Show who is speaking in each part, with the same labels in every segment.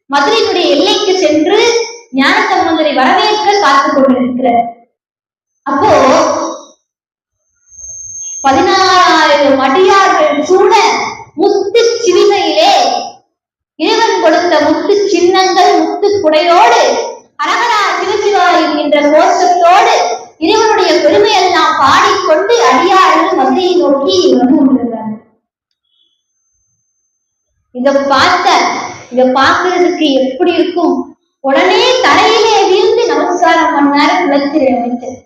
Speaker 1: மதுரையினுடைய எல்லைக்கு சென்று ஞானசம்பந்தரை வரவேற்க காத்துக் கொண்டிருக்கிறார். அப்போ 16,000 அடியார்கள் சூழ முத்து சிவிகையிலே இறைவன் கொடுத்த முத்து சின்னங்கள் முத்து குடையோடு அரகரா சிவசிவா என்கின்ற கோஷத்தோடு இறைவனுடைய பெருமையெல்லாம் பாடிக்கொண்டு அடியார்கள் மதுரையை நோக்கி வந்து கொண்டிருக்கிறார்கள். இத பார்க்கறதுக்கு எப்படி இருக்கும்? உடனே தரையிலே வீழ்ந்து நமஸ்காரம் பண்ணார் குலச்சிறை அமைச்சர்.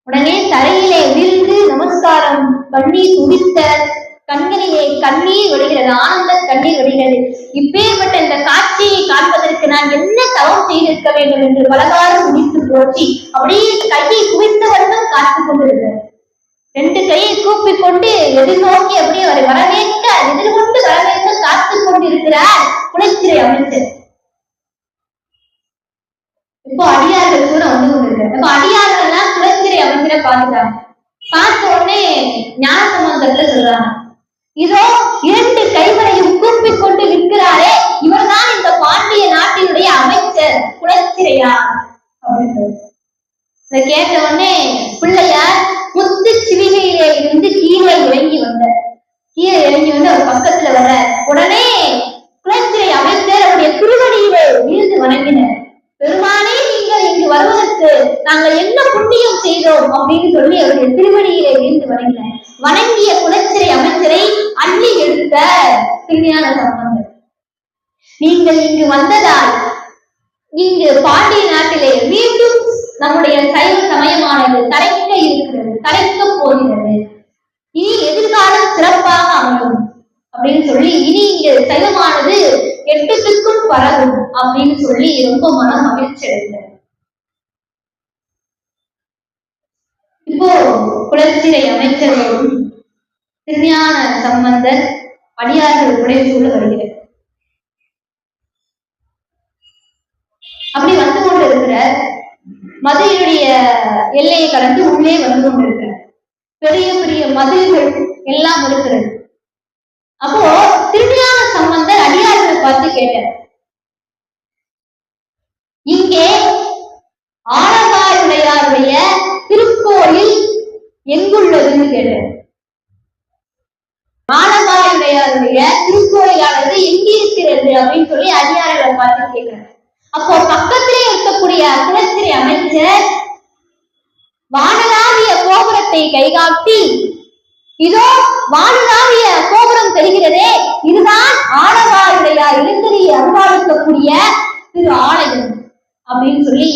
Speaker 1: உடனே தரையிலே வீழ்ந்து நமஸ்காரம் பண்ணி துடித்த கண்களிலே கண்ணீர் வடிகிறது, ஆனந்த கண்ணீர் வடிகிறது. இப்பேற்பட்ட இந்த காட்சியை காண்பதற்கு நான் என்ன தவம் செய்திருக்க வேண்டும் என்று பலகாரம் முடித்து போச்சு. அப்படியே கையை குவித்தவர்கள் காத்துக் கொண்டிருக்கிறார். 2 கையை கூப்பிக்கொண்டு எதிர்நோக்கி அப்படியே அவரை வரவேற்க எதிர்கொண்டு வரவேற்க காத்துக் கொண்டிருக்கிறார் குலச்சிறை அமைச்சர். இப்போ அடியார்கள் கூட வந்து கொண்டிருக்கிறார். இப்போ அடியார்கள் எல்லாம் குலச்சிறை அமைச்சரை பார்த்துட்டாங்க. பார்த்த உடனே ஞானசம்பந்தத்தை சொல்றாங்க, இதோ 2 கைகளையும் கூப்பிக் கொண்டு நிற்கிறாரே, இவர்தான் இந்த பாண்டிய நாட்டினுடைய அமைச்சர் குலச்சிறையார் அப்படின்றது. இதை கேட்ட உடனே பிள்ளையார் முத்து சிவிகையிலே இருந்து கீழே இறங்கி வந்தார். அவர் பக்கத்துல வர உடனே குலச்சிறை அமைச்சர் அவருடைய திருவடியிலே வீழ்ந்து வணங்கினர். பெருமானே, நீங்கள் இங்கு வருவதற்கு நாங்கள் என்ன புண்ணியம் செய்தோம் அப்படின்னு சொல்லி அவருடைய திருவடியிலே வீழ்ந்து வணங்கினர். வணங்கிய குலச்சிறை அமைச்சரை அள்ளி எடுத்த திருஞான சம்பந்தர், நீங்கள் இங்கு வந்ததால் இங்கு பாண்டிய நாட்டிலே மீண்டும் நம்முடைய சைவ சமயமானது தடைக்க இருக்கிறது, தடைக்க போகிறது. இனி எதிர்காலம் சிறப்பாக அமையும் அப்படின்னு சொல்லி இனி இங்கு சைவமானது 8 திக்கும் பரவும் அப்படின்னு சொல்லி ரொம்ப மனம் மகிழ்ச்சி அடைந்தார். இப்போ குலச்சிறை அமைச்சரும் திருஞான சம்பந்தர் அடியார்கள் உடைசூழ வருகிறார். அப்படி வந்து கொண்டு இருக்கிற மதுரையுடைய எல்லையை கடந்து உள்ளே வந்து கொண்டிருக்கிறார். பெரிய பெரிய மதில்கள் எல்லாம் இருக்கிறது. அப்போ திருஞான சம்பந்தர் அடியார்களை பார்த்து கேட்டார், இங்கே ஆலவாயுடையாருடைய திருக்கோயில் எங்குள்ளதுன்னு கேட்டார். ஆலவாயுடையாருடைய திருக்கோயிலானது எங்கே இருக்கிறது அப்படின்னு சொல்லி அடியார்களை பார்த்து கேட்கிறார். அப்போ பக்கத்திலே இருக்கக்கூடிய குலச்சிறை அமைச்சர் வானளாவிய கோபுரத்தை கைகாட்டி, இதோ வானளாவிய கோபுரம் தெரிகிறதே, இதுதான் ஆலவாயுடையார் எழுந்தறி அருள்பாலிக்கக்கூடிய திரு ஆலயம் அப்படின்னு சொல்லி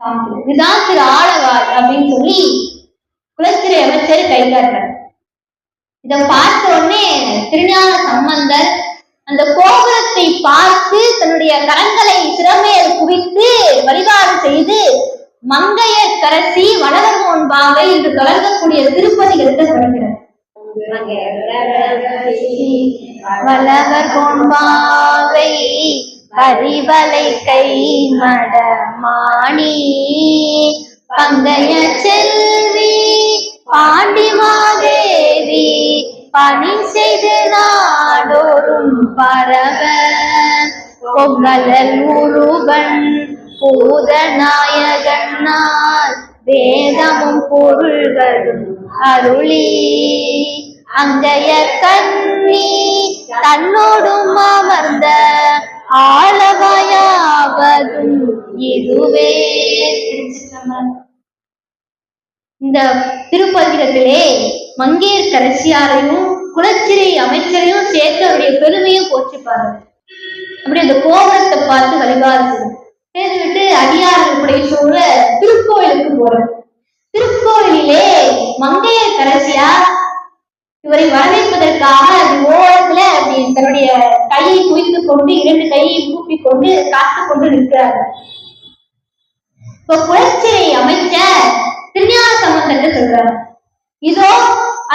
Speaker 1: காமிக்கிறது. இதுதான் திரு ஆலவாய் அப்படின்னு சொல்லி குலச்சிறை அமைச்சர் கைகாட்டுறார். இதை பார்த்த உடனே திருஞான சம்பந்தர் அந்த கோபுரத்தை பார்த்து தன்னுடைய கரங்களை சிறமேல் குவித்து வழிபாடு செய்து மங்கையர் கரசி வளவர் முன்பாவை என்று தொடங்கக்கூடிய திருப்பதிகளுக்கு வருகிறார். வளவர் முன்பாவை அறிவலை கை மடமாணி பங்கைய செல்வி பாண்டிமாதேவி பணி செய்து நாடோறும் பரவ பொங்கலல் முருகன் பூதநாயகனால் வேதமும் பொருள்களும் அருளி அங்கைய கண்ணி தன்னோடும் அமர்ந்த ஆலவாயாவதும் இதுவே. இந்த திருப்பதிகத்திலே மங்கையர் கரசியாரையும் குலச்சிறை அமைச்சரையும் சேர்த்து அவருடைய பெருமையும் போற்றிப்பாரு. அப்படி அந்த கோபுரத்தை பார்த்து வழிபாடு செய்துவிட்டு அடியார்களுடைய சூழ திருக்கோயிலுக்கு போறார். திருக்கோயிலே மங்கையர் கரசியார் இவரை வரவேற்பதற்காக ஓரத்துல அப்படி தன்னுடைய கையை குவித்துக் கொண்டு 2 கையை கூப்பிக் கொண்டு காத்துக் கொண்டு நிற்கிறார்கள். இப்ப குலச்சிறை அமைச்சர் திருஞான சம்பந்தர் சொல்றார், இதோ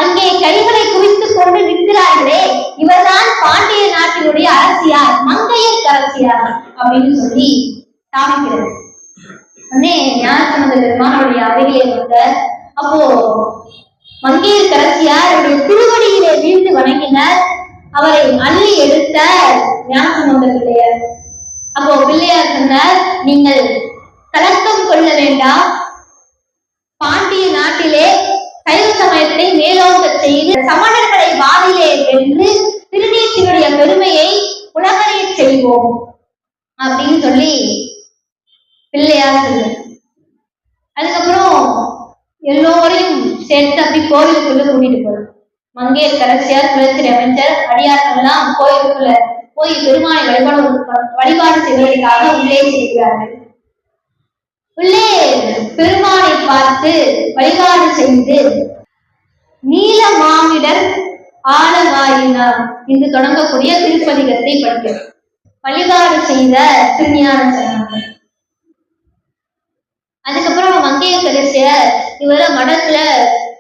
Speaker 1: அங்கே கைகளை குவித்துக் கொண்டு நிற்கிறார்களே, இவர்தான் பாண்டிய நாட்டினுடைய அரசியார், மங்கையர் கரசியார் அப்படின்னு சொல்லி காமிக்கிறது. உடனே ஞானசம்பந்த பெருமானுடைய அருகிலே வந்த அப்போ மங்கையர் கரசியார் அவருடைய திருவடியிலே வீழ்ந்து வணங்கினர். அவரை அள்ளி எடுத்த ஞானசம்பந்த பிள்ளையார். அப்போ பிள்ளையார் சொன்னார், நீங்கள் கலக்கம் கொள்ள வேண்டாம், பாண்டிய நாட்டிலே சைவ சமயத்தை மேலோங்க செய்து சமணர்களை வாதிலே வென்று திருநீற்றினுடைய பெருமையை உலகறிய செய்வோம் அப்படின்னு சொல்லி பிள்ளையார் சொல்லு. அதுக்கப்புறம் எல்லோரையும் சேர்த்து அப்படி கோவிலுக்குள்ள கூட்டிட்டு போறோம். மங்கையர்க்கரசியார், குலச்சிறை அமைச்சர், அடியார்கள் எல்லாம் கோயிலுக்குள்ள போய் பெருமானை வழிபாடு செய்வதற்காக உள்ளே செல்கிறார்கள். உள்ளே பெருமானை பார்த்து வழிபாடு செய்து நீல மாமிடர் ஆலவாயினார் என்று தொடங்கக்கூடிய திருப்பதிகத்தை படிக்கிறார். வழிபாடு செய்த திருஞான சம்பந்தர். அதுக்கப்புறம் மங்கையர்க்கரசியார் இவர மடத்துல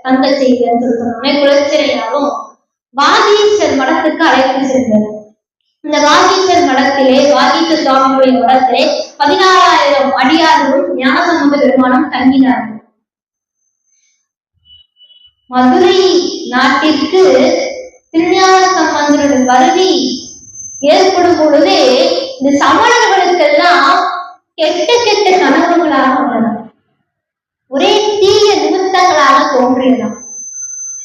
Speaker 1: தங்க செய்தன்னு சொல்லிட்டோம்னே குலச்சிறையாரும் வாகீசர் மடத்துக்கு அழைத்து சென்றார். இந்த வாகீசர் மடத்திலே, வாகீசர் சுவாமியுடைய மடத்திலே 16,000 அடியார்களும் ஞானசம்பந்த பெருமானும் தங்கினார்கள். மதுரை நாட்டிற்கு திருஞான சம்பந்தருடைய வருகை ஏற்படும் பொழுதே இந்த சமணர்களுக்கெல்லாம் கெட்ட கெட்ட கனவுகளாக உள்ளன, ஒரே தீய நிமித்தங்களாக தோன்றியதாம்.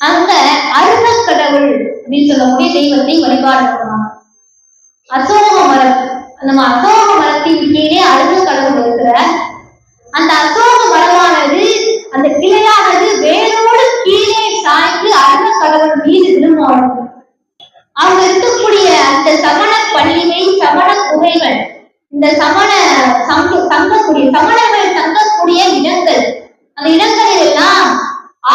Speaker 1: அங்க அருண கடவுள் அப்படின்னு சொல்லக்கூடிய தெய்வத்தை வழிபாடு பண்ணலாம். அசோக மரம், நம்ம அசோக மரத்தின் கீழே அருண கடவுள் இருக்கிற அந்த அசோக மரமானது, அந்த கிளையானது வேரோடு கீழே சாய்ந்து அருண கடவுள் மீது விழுமாறும். அவங்க இருக்கக்கூடிய அந்த சமண பள்ளியை, சமண குகைகள், இந்த சமணர்கள் தங்கக்கூடிய இடங்கள், அந்த இடங்களில் எல்லாம்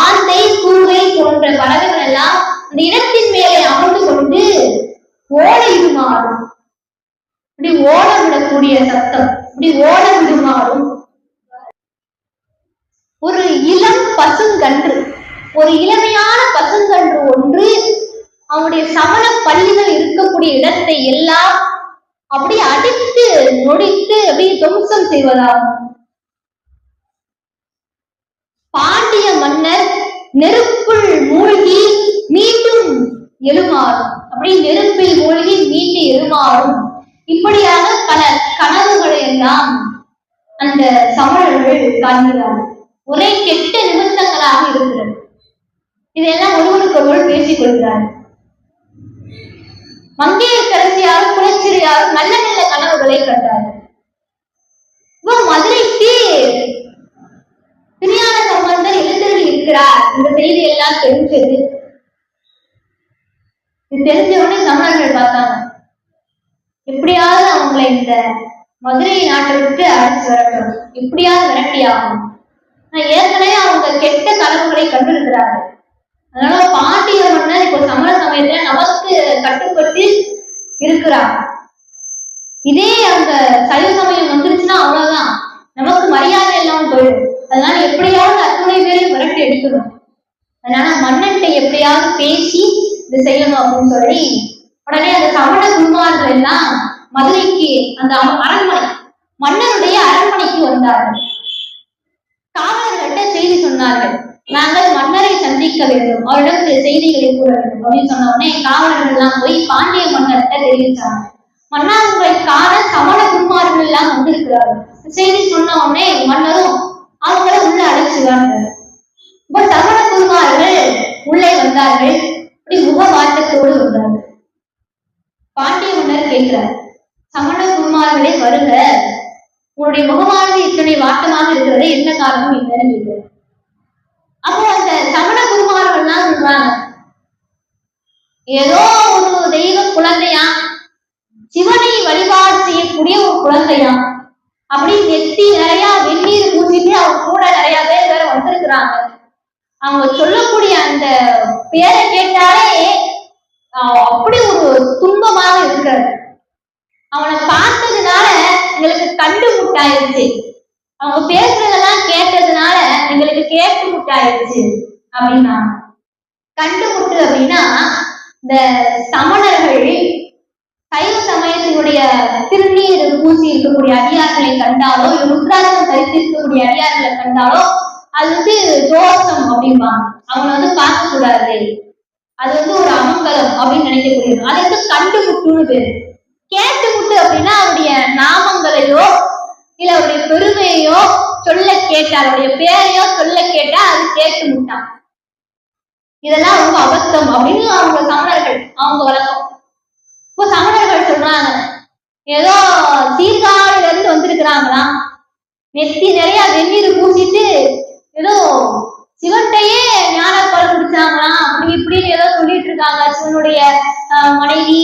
Speaker 1: ஆந்தை, கூகை போன்ற பறவைகள் எல்லாம் அந்த இடத்தின் மேலே அமர்ந்து கொண்டு ஓடிடுமாறும், இப்படி ஓட விடக்கூடிய சத்தம், இப்படி ஓட விடுமாறும் ஒரு இளம் பசுங்கன்று, ஒரு இளமையான பசுங்கன்று ஒன்று அவனுடைய சமண பள்ளிகள் இருக்கக்கூடிய இடத்தை எல்லாம் அப்படி அடித்து நொடித்து அப்படியே துவம்சம் செய்வதாகும். பாண்டிய மன்னர் நெருப்புள் மூழ்கி மீண்டும் எழுமாறும், அப்படி நெருப்பில் மூழ்கி மீண்டு எழுமாறும், இப்படியாக பல கனவுகளை எல்லாம் அந்த சமணர்கள் காண்கிறார்கள். ஒரே கெட்ட நிமித்தங்களாக இருக்கிறது. இதையெல்லாம் ஒருவருக்கொருவர் பேசிக் கொள்கிறார்கள். மங்கையர்க்கரசியாரும் குலச்சிறையாரும் நல்ல நல்ல கனவுகளை கண்டார்கள். மதுரைக்கு திருஞான சம்பந்தர் எழுந்தருளி இருக்கிறார் இந்த செய்தி எல்லாம் தெரிஞ்சது. இது தெரிஞ்சவுடனே சமணர்கள் பார்த்தாங்க, எப்படியாவது அவங்களை இந்த மதுரை நாட்டை விட்டு அழைச்சு வரட்டும், எப்படியாவது விரட்டி ஆகும். ஏற்கனவே அவங்க கெட்ட கனவுகளை கண்டிருக்கிறார்கள். அதனால பாண்டிய மன்னர் இப்போ சமண சமயத்துல நமக்கு கட்டுப்பட்டு இருக்கிறார். இதே அந்த சைவ சமயம் வந்துருச்சுன்னா அவ்வளவுதான், நமக்கு மரியாதை எல்லாம் போயிடும். அதனால எப்படியாவது அத்துணை பேரையும் விரட்டி எடுக்கணும். அதனால மன்னன்கிட்ட எப்படியாவது பேசி இது செய்யணும் அப்படின்னு சொல்லி உடனே அந்த சமண குருமார்கள் எல்லாம் மதுரைக்கு, அந்த அரண்மனை, மன்னருடைய அரண்மனைக்கு வந்தார்கள். காவலர்கள்ட்ட செய்தி சொன்னார்கள், நாங்கள் மன்னரை சந்திக்க வேண்டும், அவரிடம் சில செய்திகளை கூற வேண்டும் அப்படின்னு சொன்ன உடனே காவலர்கள் எல்லாம் போய் பாண்டிய மன்னர்கிட்ட தெரிவிச்சாங்க. மன்னா, உங்களை காண சமண குருமார்கள் எல்லாம் வந்திருக்கிறார்கள். செய்தி சொன்ன உடனே மன்னரும் அவங்கள உள்ள அழைச்சுவாங்க. இப்ப சமண குருமார்கள் உள்ளே வந்தார்கள். இப்படி முக வாட்டத்தோடு வந்தார்கள். பாண்டிய மன்னர் கேட்கிறார், சமண குருமார்களே வருக, உன்னுடைய முகமானது இத்தனை வாட்டமாக இருக்கிறது, என்ன காரணம் என்னன்னு கேட்கிறார். அப்போ அந்த சமண குருமார்கள்லாம் சொல்றாங்க, ஏதோ ஒரு தெய்வ குழந்தையா, சிவனை வழிபாடு செய்யக்கூடிய ஒரு குழந்தையா, அப்படி நெத்தி நிறைய வெந்நீர் பூசிட்டு அவங்க கூட நிறைய பேர் வேற வந்திருக்கிறாங்க. அவங்க சொல்லக்கூடிய அந்த பேரை கேட்டாலே அப்படி ஒரு துன்பமாக இருக்கிறது. அவனை பார்த்ததுனால எங்களுக்கு கண்டு முட்டாயிருச்சு, அவங்க பேசுறதெல்லாம் கேட்டதுனால எங்களுக்கு கேட்டு முட்டாயிருச்சு அப்படின்னா. கண்டு முட்டு அப்படின்னா, இந்த சமணர்கள் சைவ சமயத்தினுடைய திருநீர் பூசி இருக்கக்கூடிய அடியார்களை கண்டாலோ, ருத்ராட்சம் தரித்திருக்கக்கூடிய அடியார்களை கண்டாலோ அது தோஷம் அப்படிம்பாங்க. அவங்க பார்க்க கூடாது, அது ஒரு அமங்கலம் அப்படின்னு நினைக்கக்கூடியது. அதுக்கு கண்டு முட்டுன்னு பேரு. கேட்டுமுட்டு அப்படின்னா அவருடைய நாமங்களையோ இல்ல அவருடைய பெருமையோ சொல்ல கேட்டா, அவருடைய பேரையோ சொல்ல கேட்டா அது கேட்டு முட்டான். இதெல்லாம் ரொம்ப அபத்தம் அப்படின்னு அவங்க சமணர்கள் அவங்க வழக்கம். இப்போ சமணர்கள் சொல்றாங்க, ஏதோ சீர்காழில இருந்து வந்திருக்கிறாங்களாம், நெத்தி நிறைய வெந்நீர் பூசிட்டு ஏதோ சிவன்டையே ஞானப்பால் குடிச்சாங்களாம், அப்படி இப்படின்னு ஏதோ சொல்லிட்டு இருக்காங்க. சிவனுடைய மனைவி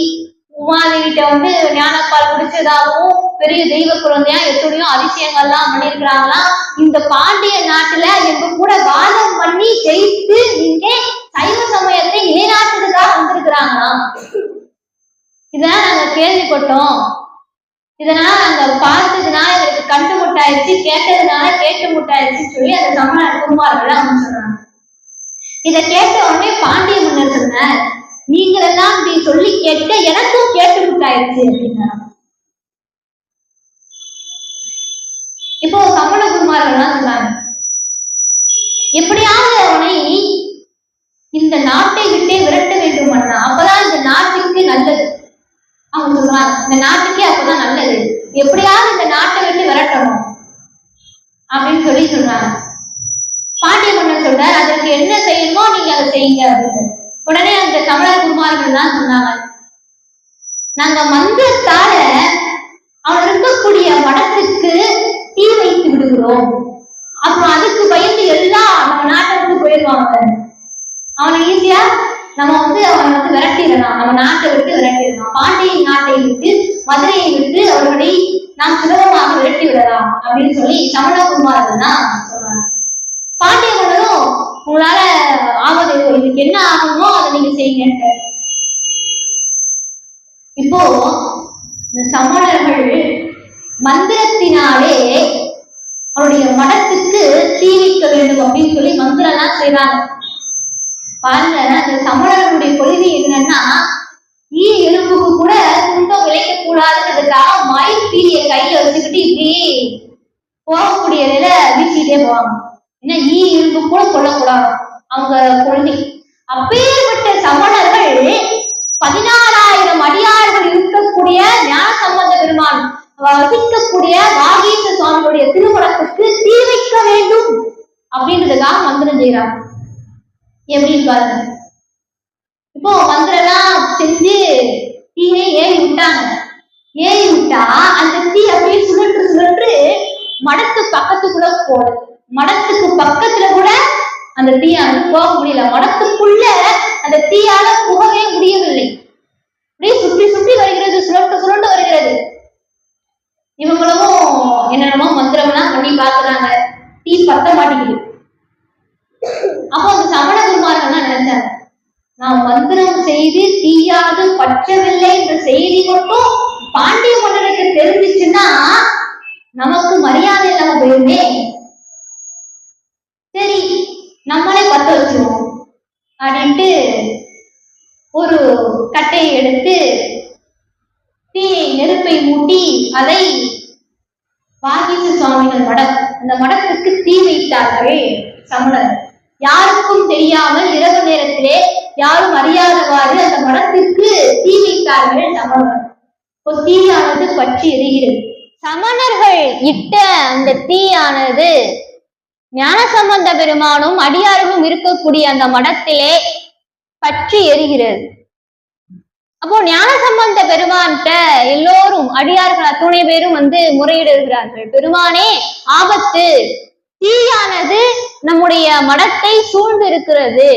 Speaker 1: உமாதேவிட்ட வந்து ஞானப்பால் குடிச்சதாகவும் பெரிய தெய்வ குழந்தையா எத்தனையோ அதிசயங்கள்லாம் பண்ணியிருக்கிறாங்களாம். இந்த பாண்டிய நாட்டுல எங்க கூட வாதம் பண்ணி ஜெயித்து இங்கே சைவ சமயத்தை நிலைநாட்டுறதுக்காக வந்திருக்கிறாங்களாம். இதெல்லாம் நாங்க கேள்விப்பட்டோம், இதனால நாங்க பார்த்ததுனால எங்களுக்கு கண்டு முட்டாயிருச்சு, கேட்டதுனால கேட்டு முட்டாயிருச்சு சொல்லி அந்த சமண குருமார்கள் அவங்க சொல்றாங்க. இதை கேட்ட உடனே பாண்டிய மன்னர் சொன்னார், நீங்கள் எல்லாம் இப்படி சொல்லி கேட்க எனக்கும் கேட்டு முட்டாயிருச்சு அப்படின்னா. இப்போ சமண குருமார்கள் சொன்னாங்க, எப்படியாவது அவனை இந்த நாட்டை விட்டே விரட்ட வேண்டும் அண்ணா, அப்பதான் இந்த நாட்டுக்கு நல்லது. அவங்க சொல்றாங்க, இந்த நாட்டுக்கே அப்பதான் நல்லது, எப்படியாவது இந்த நாட்டை விட்டு விரட்டணும் அப்படின்னு சொல்லி சொல்றாங்க. பாண்டிய மன்னர் சொல்றாரு, அதற்கு என்ன செய்யணுமோ நீங்க அதை செய்யுங்க அப்படின்னு. உடனே அந்த சமண குருமார்கள் தான் சொன்னாங்க, நாங்க மந்திரத்தால அவன் இருக்கக்கூடிய மடத்துக்கு தீ வைத்து விடுகிறோம், அப்புறம் அதுக்கு பயந்து எல்லாம் நம்ம நாட்டை விட்டு போயிடுவாங்க, அவனை ஈஸியா நம்ம வந்து அவனை வந்து விரட்டிடலாம், நம்ம நாட்டை விட்டு விரட்டிடலாம், பாண்டிய நாட்டை விட்டு மதுரையை விட்டு அவர்களை நாம் சுலபமாக விரட்டி விடலாம் அப்படின்னு சொல்லி சமண குருமார்கள் தான் சொல்றாங்க. பாண்டிய மன்னரும் உங்களால ஆவது இதுக்கு என்ன ஆகணுமோ அதை நீங்க செய்யுங்க. இப்போ இந்த சமணர்கள் மந்திரத்தினாலே அவருடைய மடத்துக்கு தீ வைக்க வேண்டும் அப்படின்னு சொல்லி மந்திரம் எல்லாம் செய்யறாங்க. பாருங்க, அந்த சமணர்களுடைய கொள்கை என்னன்னா, ஈ எலும்புக்கு கூட துன்பம் விளைக்க கூடாதுன்றதுக்காக மயில் பீலிய கையில வச்சுக்கிட்டு இப்படி போகக்கூடிய நிலை வீசிக்கிட்டே போவாங்க. ஏன்னா ஈ எலும்பு கூட கொல்லக்கூடாது அவங்க கொள்கை. அப்பேற்பட்ட சமணர்கள் 16,000 அடியார்கள் இருக்கக்கூடிய ஞானசம்பந்த பெருமான் வசிக்கக்கூடிய வாகீச சுவாமியுடைய திருமணத்துக்கு தீ வைக்க வேண்டும் அப்படின்றதுக்காக மந்திரம் செய்யறாங்க. எப்படின்னு பாருங்க, இப்போ மந்திரம் செஞ்சு தீயை ஏறி விட்டாங்க. ஏறி விட்டா அந்த தீ அப்படியே சுழன்று சுழன்று மடத்து பக்கத்துக்குள்ள போகுது. மடத்துக்கு பக்கத்துல கூட அந்த தீயானது போக முடியல, மடத்துக்குள்ள அந்த தீயால புகவே முடியவில்லை. அப்படியே சுற்றி சுற்றி வருகிறது, சுழண்டு சுழண்டு வருகிறது. இவங்களும் என்னென்னமோ மந்திரம் எல்லாம் பண்ணி பாக்குறாங்க, தீ பத்த மாட்டேங்குது. அப்போ அந்த சமண குருமார்கள் நினைச்சாங்க, நாம் மந்திரம் செய்து தீயாது பற்றவில்லை என்ற செய்தி மட்டும் பாண்டிய மன்னனுக்கு தெரிஞ்சிச்சுன்னா நமக்கு மரியாதை இல்லாம போயிருந்தே, சரி நம்மளே பத்த வச்சிருவோம் அப்படின்ட்டு ஒரு கட்டையை எடுத்து தீயை நெருப்பை மூட்டி அதை வாகீச சுவாமிகள் மடம், அந்த மடத்துக்கு தீ வைத்தார்கள் சமணர். யாருக்கும் தெரியாமல் இரவு நேரத்திலே யாரும் அறியாதவாறு அந்த மடத்திற்கு தீ வைத்தார்கள் சமணர். தீயானது பற்றி எரிகிறது. சமணர்கள் இட்ட அந்த தீயானது ஞானசம்பந்த பெருமானும் அடியார்களும் இருக்கக்கூடிய அந்த மடத்திலே பற்றி எரிகிறது. அப்போ ஞானசம்பந்த பெருமான்கிட்ட எல்லோரும் அடியார்கள் அத்துணை பேரும் வந்து முறையிடுகிறார்கள், பெருமானே ஆபத்து, தீயானது நம்முடைய மடத்தை சூழ்ந்து இருக்கிறது,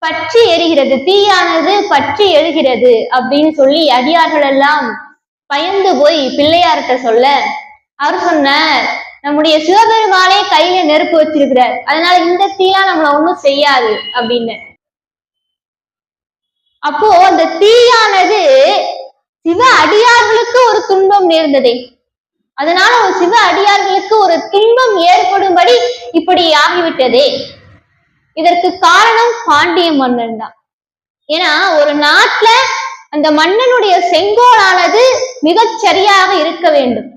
Speaker 1: பற்றி எரிகிறது, தீயானது பற்றி எரிகிறது அப்படின்னு சொல்லி அடியார்கள் எல்லாம் பயந்து போய் பிள்ளையார்கிட்ட சொல்ல, அவர் சொன்னார், நம்முடைய சிவபெருமானே கையில நெருப்பு வச்சிருக்கிறார், அதனால இந்த தீயா நம்மள ஒண்ணும் செய்யாது அப்படின்னு. அப்போ அந்த தீயானது சிவ அடியார்களுக்கு ஒரு துன்பம் நேர்ந்ததே, அதனால ஒரு சிவ அடியார்களுக்கு ஒரு துன்பம் ஏற்படும்படி இப்படி ஆகிவிட்டதே. இதற்கு காரணம் பாண்டிய மன்னன் தான். ஏன்னா ஒரு நாட்டுல அந்த மன்னனுடைய செங்கோலானது மிகச் சரியாக இருக்க வேண்டும்,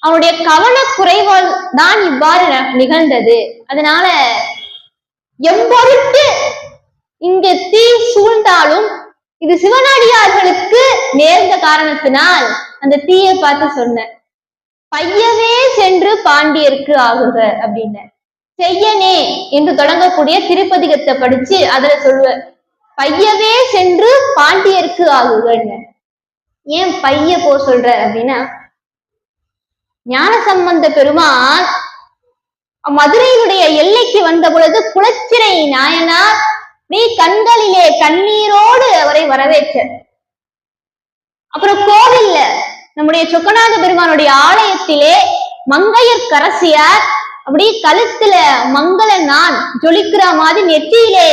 Speaker 1: அவனுடைய கவனக்குறைவால் தான் இவ்வாறு நிகழ்ந்தது. அதனால எம்பொருட்டு இங்கு தீ சூழ்ந்தாலும் இது சிவனடியார்களுக்கு நேர்ந்த காரணத்தினால் அந்த தீயை பார்த்து சொன்ன, பையவே சென்று பாண்டியருக்கு ஆகுக அப்படின்னு. செய்யனே என்று தொடங்கக்கூடிய திருப்பதிகத்தை படிச்சு அதுல சொல்லுவ, பையவே சென்று பாண்டியருக்கு ஆகுகன்னு. ஏன் பைய போ சொல்ற அப்படின்னா, ஞானசம்பந்த பெருமான் மதுரையினுடைய எல்லைக்கு வந்த பொழுது குலச்சிறை நாயனார் நீ கண்களிலே கண்ணீரோடு அவரை வரவேற்ற. அப்புறம் கோவில்ல நம்முடைய சொக்கநாத பெருமானுடைய ஆலயத்திலே மங்கையர் கரசியார் அப்படி கழுத்துல மங்கள நான் ஜொலிக்கிற மாதிரி நெற்றியிலே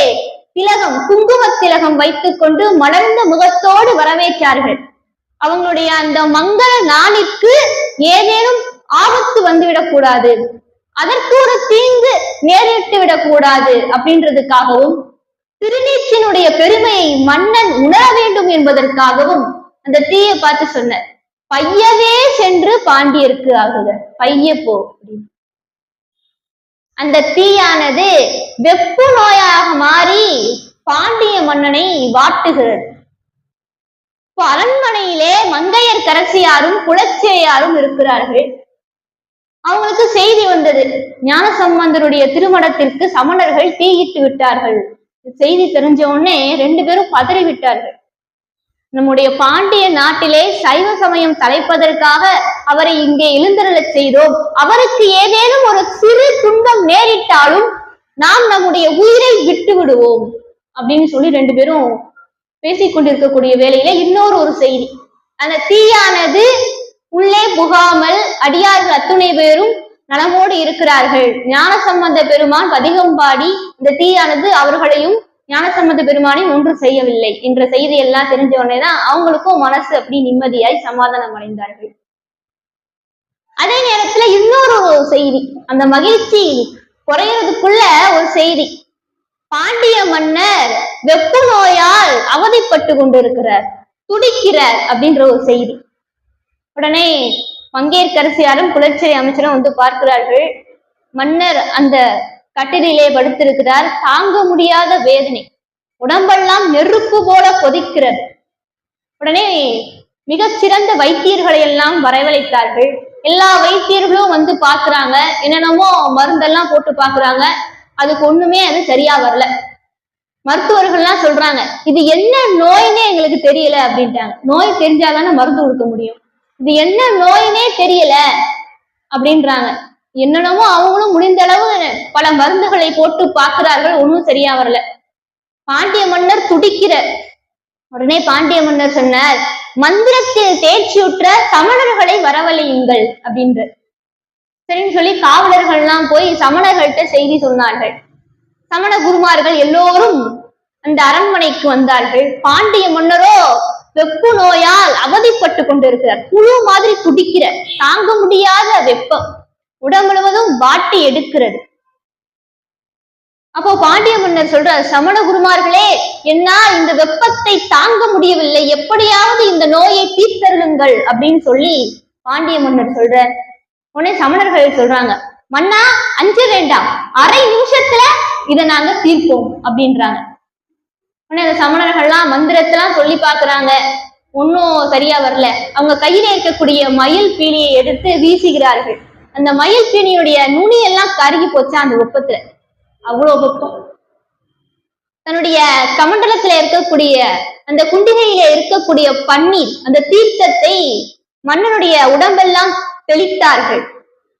Speaker 1: திலகம் குங்கும திலகம் வைத்துக் கொண்டு மலர்ந்த முகத்தோடு வரவேற்றார்கள். அவங்களுடைய அந்த மங்கள நாளிற்கு ஏதேனும் ஆபத்து வந்துவிடக் கூடாது, அதற்கு ஒரு தீங்கு நேரிட்டு விடக்கூடாது அப்படின்றதுக்காகவும் திருநீற்றினுடைய பெருமையை மன்னன் உணர வேண்டும் என்பதற்காகவும் அந்த தீயை பார்த்து சொன்ன, பையவே சென்று பாண்டியருக்கு ஆகுக, பைய போ. அந்த தீயானது வெப்பு நோயாக மாறி பாண்டிய மன்னனை வாட்டுகிறது. இப்போ அரண்மனையிலே மங்கையர் கரசியாரும் குலச்சிறையாரும் இருக்கிறார்கள். அவங்களுக்கு செய்தி வந்தது, ஞானசம்பந்தருடைய திருமணத்திற்கு சமணர்கள் தீயிட்டு விட்டார்கள். செய்தி தெரிஞ்ச உடனே 2 பேரும் பதறி விட்டார்கள். நம்முடைய பாண்டிய நாட்டிலே சைவ சமயம் தலைப்பதற்காக அவரை இங்கே எழுந்தருளச் செய்தோம், அவருக்கு ஏதேனும் ஒரு சிறு துன்பம் நேரிட்டாலும் நாம் நம்முடைய உயிரை விட்டு விடுவோம் அப்படின்னு சொல்லி 2 பேரும் பேசிக்கொண்டிருக்கக்கூடிய வேளையில இன்னொரு செய்தி, அந்த தீயானது உள்ளே புகாமல் அடியார்கள் அத்துணை பேரும் நலமோடு இருக்கிறார்கள். ஞானசம்பந்த பெருமான் பதிகம் பாடி இந்த தீயானது அவர்களையும் ஞானசம்பந்த பெருமானையும் ஒன்றும் செய்யவில்லை என்ற செய்தி எல்லாம் தெரிஞ்ச உடனேதான் அவங்களுக்கும் மனசு அப்படி நிம்மதியாய் சமாதானம் அடைந்தார்கள். அதே நேரத்துல இன்னொரு செய்தி, அந்த மகிழ்ச்சி குறையறதுக்குள்ள ஒரு செய்தி, பாண்டிய மன்னர் வெப்பு நோயால் அவதிப்பட்டு கொண்டிருக்கிறார், துடிக்கிறார் அப்படின்ற ஒரு செய்தி. உடனே மங்கையர்க்கரசியாரும் குலச்சிறை அமைச்சரும் வந்து பார்க்கிறார்கள். மன்னர் அந்த கட்டிலே படுத்திருக்கிறார், தாங்க முடியாத வேதனை, உடம்பெல்லாம் நெருப்பு போல கொதிக்கிறது. உடனே மிக சிறந்த வைத்தியர்களை எல்லாம் வரவழைத்தார்கள். எல்லா வைத்தியர்களும் வந்து பாக்குறாங்க, என்னென்னமோ மருந்தெல்லாம் போட்டு பாக்குறாங்க, அதுக்கு ஒண்ணுமே அது சரியா வரல. மருத்துவர்கள்லாம் சொல்றாங்க, இது என்ன நோய்னே எங்களுக்கு தெரியல அப்படின்ட்டாங்க. நோய் தெரிஞ்சாதானே மருந்து கொடுக்க முடியும், இது என்ன நோயினே தெரியல அப்படின்றாங்க. என்னென்னமோ அவங்களும் முடிந்த அளவு பல மருந்துகளை போட்டு பார்க்கிறார்கள், ஒன்றும் சரியா வரல. பாண்டிய மன்னர் துடிக்கிற. உடனே பாண்டிய மன்னர் சொன்னார், மந்திரத்தில் தேர்ச்சியுற்ற சமணர்களை வரவழையுங்கள் அப்படின்ற. சரின்னு சொல்லி காவலர்கள்லாம் போய் சமணர்கள்ட்ட செய்தி சொன்னார்கள். சமண குருமார்கள் எல்லோரும் அந்த அரண்மனைக்கு வந்தார்கள். பாண்டிய மன்னரோ வெப்பு நோயால் அவதிப்பட்டு கொண்டிருக்கிறார், புழு மாதிரி துடிக்கிற, தாங்க முடியாத வெப்பம், உடம்பு முழுவதும் வாட்டி எடுக்கிறது. அப்போ பாண்டிய மன்னர் சொல்றார், சமண குருமார்களே, என்னால் இந்த வெப்பத்தை தாங்க முடியவில்லை, எப்படியாவது இந்த நோயை தீர்த்தருளுங்கள் அப்படின்னு சொல்லி பாண்டிய மன்னர் சொல்ற. உடனே சமணர்கள் சொல்றாங்க, மன்னா அஞ்ச வேண்டாம், அரை நிமிஷத்துல இதை நாங்க தீர்ப்போம் அப்படின்றாங்க. உடனே அந்த சமணர்கள்லாம் மந்திரத்தெல்லாம் சொல்லி பாக்குறாங்க, ஒன்னும் சரியா வரல. அவங்க கையில இருக்கக்கூடிய மயில் பீலியை எடுத்து வீசுகிறார்கள். அந்த மயில் பீனியுடைய நுனி எல்லாம் கருகி போச்சா அந்த வெப்பத்துல, அவ்வளவு வெப்பம். தன்னுடைய கமண்டலத்துல இருக்கக்கூடிய அந்த குண்டிகையில இருக்கக்கூடிய பன்னீர், அந்த தீர்த்தத்தை மன்னனுடைய உடம்பெல்லாம் தெளித்தார்கள்.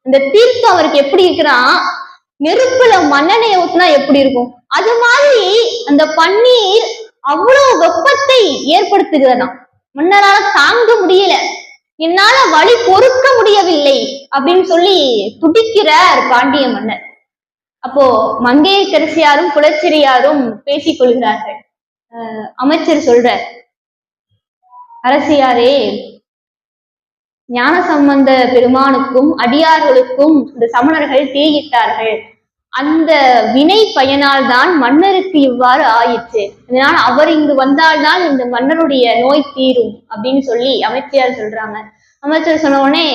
Speaker 1: அந்த தீர்த்தம் அவருக்கு எப்படி இருக்கிறான், நெருப்புல மண்ணெண்ணெயை ஊத்தினா எப்படி இருக்கும் அது மாதிரி அந்த பன்னீர் அவ்வளவு வெப்பத்தை ஏற்படுத்துகிறதாம். மன்னரால தாங்க முடியல, என்னால வலி பொறுக்க முடியவில்லை அப்படின்னு சொல்லி துடிக்கிறார் பாண்டிய மன்னர். அப்போ மங்கையர்க்கரசியாரும் குலச்சிறையாரும் பேசிக் கொள்கிறார்கள். அமைச்சர் சொல்ற, அரசியாரே, ஞானசம்பந்த பெருமானுக்கும் அடியார்களுக்கும் இந்த சமணர்கள் தீயிட்டார்கள், அந்த வினை பயனால் தான் மன்னருக்கு இவ்வாறு ஆயிற்று, இதனால் அவர் இங்கு வந்தால்தான் இந்த மன்னருடைய நோய் தீரும் அப்படின்னு சொல்லி அமைச்சர் சொல்றாங்க. அமைச்சர் சொன்ன உடனே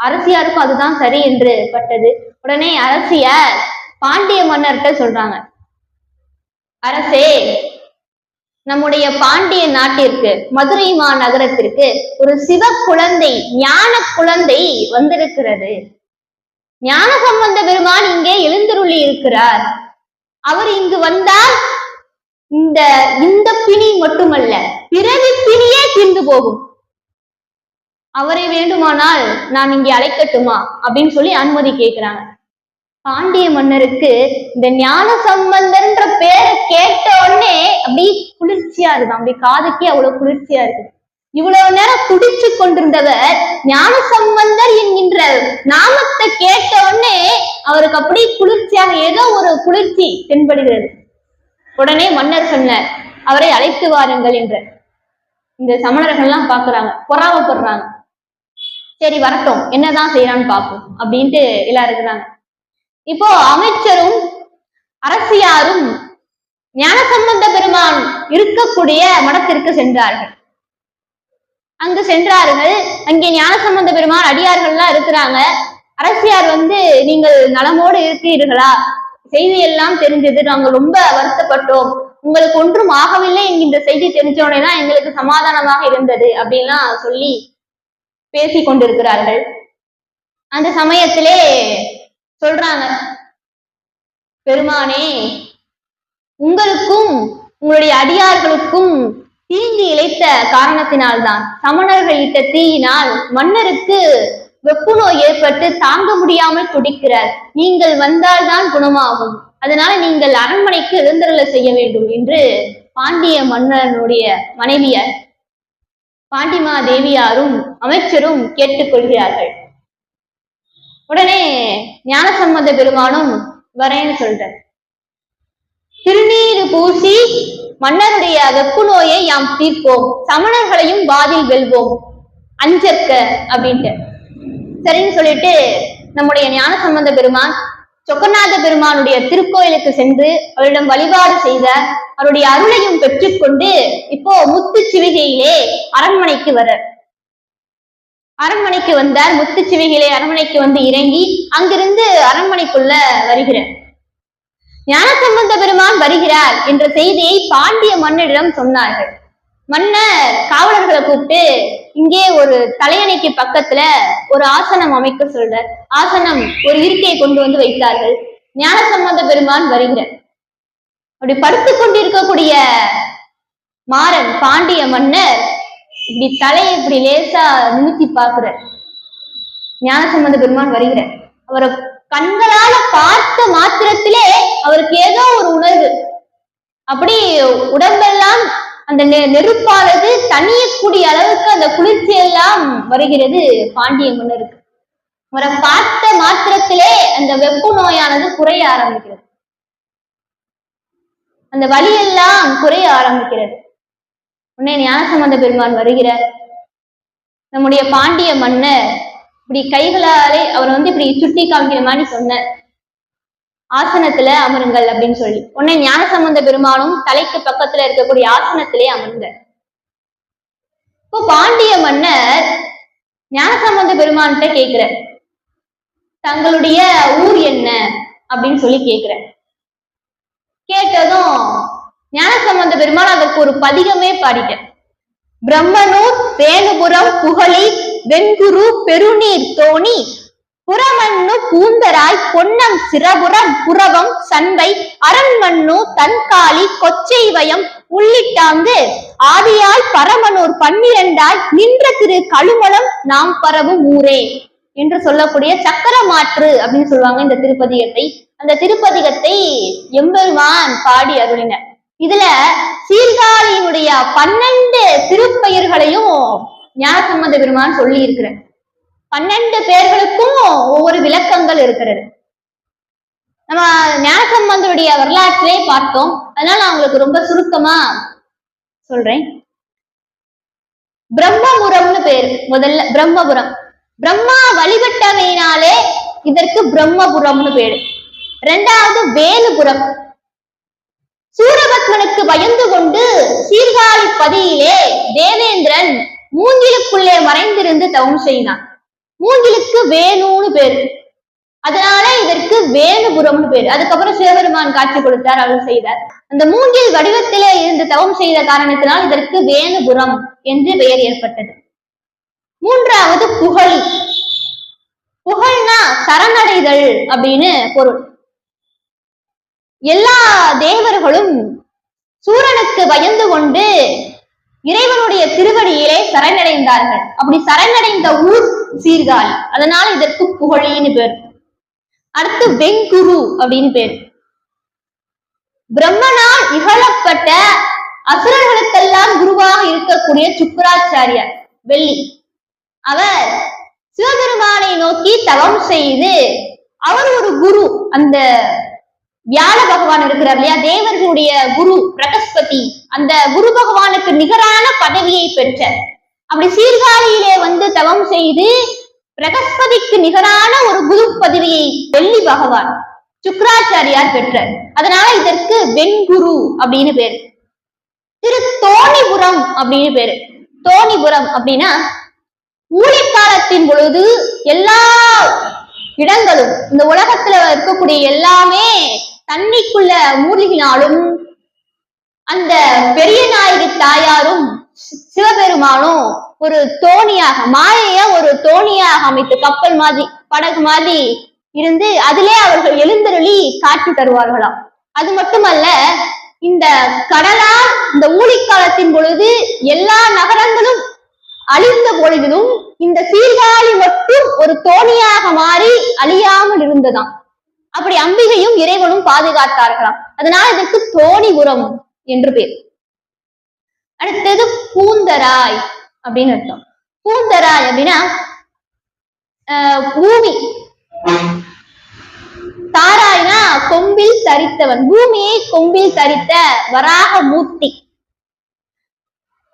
Speaker 1: அரசியாருக்கும் அதுதான் சரி என்று பட்டது. உடனே அரசியார் பாண்டிய மன்னர்கிட்ட சொல்றாங்க, அரசே, நம்முடைய பாண்டிய நாட்டிற்கு, மதுரை மாநகரத்திற்கு ஒரு சிவ குழந்தை, ஞான குழந்தை வந்திருக்கிறது. ஞான சம்பந்த பெருமான் இங்கே எழுந்தருளி இருக்கிறார். அவர் இங்கு வந்தால் இந்த பிணி மட்டுமல்ல, பிறவி பிணியே தீர்ந்து போகும். அவரை வேண்டுமானால் நான் இங்கே அழைக்கட்டுமா அப்படின்னு சொல்லி அனுமதி கேட்கிறாங்க. பாண்டிய மன்னருக்கு இந்த ஞான சம்பந்தன்ற பேரை கேட்ட உடனே அப்படி குளிர்ச்சியா இருக்கு, அப்படி காதுக்கே அவ்வளவு குளிர்ச்சியா இருக்கு. இவ்வளவு நேரம் துடிச்சு கொண்டிருந்தவர் ஞான சம்பந்தர் என்கின்ற நாமத்தை கேட்ட உடனே அவருக்கு அப்படி குளிர்ச்சியாக ஏதோ ஒரு குளிர்ச்சி தென்படுகிறது. உடனே மன்னர் சொன்னார், அவரை அழைத்து வாருங்கள் என்ற. இந்த சமணர்கள் எல்லாம் பாக்குறாங்க, பொறாமப்படுறாங்க. சரி வரட்டும், என்னதான் செய்யறான்னு பார்ப்போம் அப்படின்ட்டு எல்லாரும் இருக்கிறாங்க. இப்போ அமைச்சரும் அரசியாரும் ஞானசம்பந்த பெருமான் இருக்கக்கூடிய மடத்திற்கு சென்றார்கள். அங்கு சென்றார்கள். அங்கே ஞானசம்பந்த பெருமான் அடியார்கள்லாம் இருக்கிறாங்க. அரசியார் நீங்கள் நலமோடு இருக்கிறீர்களா, செய்தி எல்லாம் தெரிஞ்சது, நாங்கள் ரொம்ப வருத்தப்பட்டோம், உங்களுக்கு ஒன்றும் ஆகவில்லை என்கின்ற செய்தி தெரிஞ்சோடனே தான் எங்களுக்கு சமாதானமாக இருந்தது அப்படின்லாம் சொல்லி பேசி கொண்டிருக்கிறார்கள். அந்த சமயத்திலே சொல்றாங்க, பெருமானே, உங்களுக்கும் உங்களுடைய அடியார்களுக்கும் தீங்கு இழைத்த காரணத்தினால்தான், சமணர்கள் இட்ட தீயினால் மன்னருக்கு வெப்பு நோய் ஏற்பட்டு தாங்க முடியாமல் துடிக்கிறார். நீங்கள் வந்தால்தான் குணமாகும், அதனால நீங்கள் அரண்மனைக்கு எழுந்தருள செய்ய வேண்டும் என்று பாண்டிய மன்னனுடைய மனைவியார் பாண்டிமா தேவியாரும் அமைச்சரும் கேட்டுக்கொள்கிறார்கள். உடனே ஞானசம்பந்த பெருமானும் வரேன்னு சொல்றார். திருநீரு பூசி மன்னருடைய வெப்பு நோயை யாம் தீர்ப்போம், சமணர்களையும் வாதில் வெல்வோம், அஞ்சற்க அப்படின்ட்டு சரின்னு சொல்லிட்டு நம்முடைய ஞானசம்பந்த பெருமான் சொக்கநாத பெருமானுடைய திருக்கோயிலுக்கு சென்று அவரிடம் வழிபாடு செய்த அவருடைய அருளையும் பெற்றுக்கொண்டு இப்போ முத்து சிவிகையிலே அரண்மனைக்கு அரண்மனைக்கு வந்தார். முத்து சிவிகையிலே அரண்மனைக்கு இறங்கி அங்கிருந்து அரண்மனைக்குள்ள வருகிறார். ஞானசம்பந்த பெருமான் வருகிறார் என்ற செய்தியை பாண்டிய மன்னரிடம் சொன்னார்கள். மன்னர் காவலர்களை கூப்பிட்டு இங்கே ஒரு தலையணைக்கு பக்கத்துல ஒரு ஆசனம் அமைக்க சொல்றார். ஆசனம் ஒரு இருக்கையை கொண்டு வைத்தார்கள். ஞானசம்பந்த பெருமான் வருகிறார். அப்படி படுத்துக் கொண்டிருக்கக்கூடிய மாறன் பாண்டிய மன்னர் இப்படி தலையை இப்படி லேசா நிமித்தி பார்க்கிறார். ஞானசம்பந்த பெருமான் வருகிறார். அவரை கண்களால பார்த்த மாத்திரத்திலே அவருக்கு ஏதோ ஒரு உணர்வு, அப்படி உடம்பெல்லாம் அந்த நெருப்பானது தனியக்கூடிய அளவுக்கு அந்த குளிர்ச்சி எல்லாம் வருகிறது பாண்டிய மன்னருக்கு. அவரை பார்த்த மாத்திரத்திலே அந்த வெப்பு நோயானது குறைய ஆரம்பிக்கிறது, அந்த வலியெல்லாம் குறைய ஆரம்பிக்கிறது. உடனே ஞானசம்பந்த பெருமான் வருகிறார். நம்முடைய பாண்டிய மன்னர் இப்படி கைகளாலே அவர் இப்படி சுட்டி காமிக்கிற மாதிரி சொன்னார், ஆசனத்துல அமருங்கள் அப்படின்னு சொல்லி. உடனே ஞானசம்பந்த பெருமானும் தலைக்கு பக்கத்துல இருக்கக்கூடிய ஆசனத்திலே அமர்ந்தார். இப்போ பாண்டிய மன்னர் ஞானசம்பந்த பெருமான்கிட்ட கேட்கிறார், தங்களுடைய ஊர் என்ன அப்படின்னு சொல்லி கேட்கிறார். கேட்டதும் ஞானசம்பந்த பெருமான் அதற்கு ஒரு பதிகமே பாடிட்டார். பிரம்மனூர் வேணுபுரம் புகழி வெண்குரு பெருநீர் தோணி புறமண்ணு பூந்தராய் பொன்னம் சிறபுரம் புறவம் சண்பை அரண்மண்ணு தன்காலி கொச்சை வயம் உள்ளிட்டாங்கு ஆதியாய் பரமனூர் 12ஆய் நின்ற திரு கழுமலம் நாம் பரவும் ஊரே என்று சொல்லக்கூடிய சக்கரமாற்று அப்படின்னு சொல்லுவாங்க இந்த திருப்பதிகத்தை. அந்த திருப்பதிகத்தை எம்பெருமான் பாடி அருளினர். இதுல சீர்காழியினுடைய 12 திருப்பெயர்களையும் ஞானசம்பந்த பெருமான் சொல்லி இருக்கிறார். 12 பேர்களுக்கும் ஒவ்வொரு விளக்கங்கள் இருக்கிறது. நம்ம ஞானசம்பந்தருடைய வரலாற்றிலே பார்த்தோம், அதனால நான் உங்களுக்கு ரொம்ப சுருக்கமா சொல்றேன். பிரம்மபுரம்னு பேரு. முதல்ல பிரம்மபுரம், பிரம்மா வழிபட்டவையினாலே இதற்கு பிரம்மபுரம்னு பேரு. இரண்டாவது வேலுபுரம், சூரபத்மனுக்கு பயந்து கொண்டு சீர்காழி பதியிலே தேவேந்திரன் மூங்கிலுக்குள்ளே மறைந்திருந்து தவம் செய்தான். மூங்கிலுக்கு வேணுன்னு பேரு. அதனால இதற்கு வேணுபுரம்னு பேரு. அதுக்கப்புறம் சிவபெருமான் காட்சி கொடுத்தார், அவர் செய்தார். அந்த மூங்கில் வடிவத்திலே இருந்து தவம் செய்த காரணத்தினால் இதற்கு வேணுபுரம் என்று பெயர் ஏற்பட்டது. மூன்றாவது புகழி. புகழ்னா சரணடைதல் அப்படின்னு பொருள். எல்லா தேவர்களும் சூரனுக்கு பயந்து கொண்டு இறைவனுடைய திருவடியிலே சரணடைந்தார்கள். அப்படி சரணடைந்த ஊர் சீர்காழி. அதனால இதற்கு புகழின்னு பேர். அடுத்து வெங்குரு அப்படின்னு பேர். பிரம்மனால் இகழப்பட்ட அசுரர்களுக்கெல்லாம் குருவாக இருக்கக்கூடிய சுக்கராச்சாரியார் வெள்ளி. அவர் சிவபெருமானை நோக்கி தவம் செய்து அவர் ஒரு குரு, அந்த வியாழ பகவான் இருக்கிறார் இல்லையா, தேவர்களுடைய குரு பிரகஸ்பதி, அந்த குரு பகவானுக்கு நிகரான பதவியை பெற்ற. அப்படி சீர்காழியிலே வந்து தவம் செய்து பிரகஸ்பதிக்கு நிகரான ஒரு குரு பதவியை வெள்ளி பகவான் சுக்கராச்சாரியார் பெற்றார். அதனால இதற்கு வெண்குரு அப்படின்னு பேரு. திரு தோணிபுரம் அப்படின்னு பேரு. தோணிபுரம் அப்படின்னா ஊழிக்காலத்தின் பொழுது எல்லா இடங்களும், இந்த உலகத்துல இருக்கக்கூடிய எல்லாமே தண்ணிக்குள்ள மூழ்கினாலும் அந்த பெரிய நாயகி தாயாரும் சிவபெருமானும் ஒரு தோணியாக, மாயைய ஒரு தோணியாக அமைத்து கப்பல் மாதிரி படகு மாதிரி இருந்து அதிலே அவர்கள் எழுந்தருளி காட்சி தருவார்களாம். அது மட்டுமல்ல, இந்த கடலால் இந்த ஊழிக்காலத்தின் பொழுது எல்லா நகரங்களும் அழிந்த பொழுதிலும் இந்த சீர்காழி மட்டும் ஒரு தோணியாக மாறி அழியாமல் இருந்ததாம். அப்படி அம்பிகையும் இறைவனும் பாதுகாத்தார்களாம். அதனால இதற்கு தோணிபுரம் என்று பேர். அடுத்தது பூந்தராய் அப்படின்னு அர்த்தம். பூந்தராய் அப்படின்னா பூமி. தாராய்னா கொம்பில் தரித்தவன், பூமியை கொம்பில் தரித்த வராகமூர்த்தி.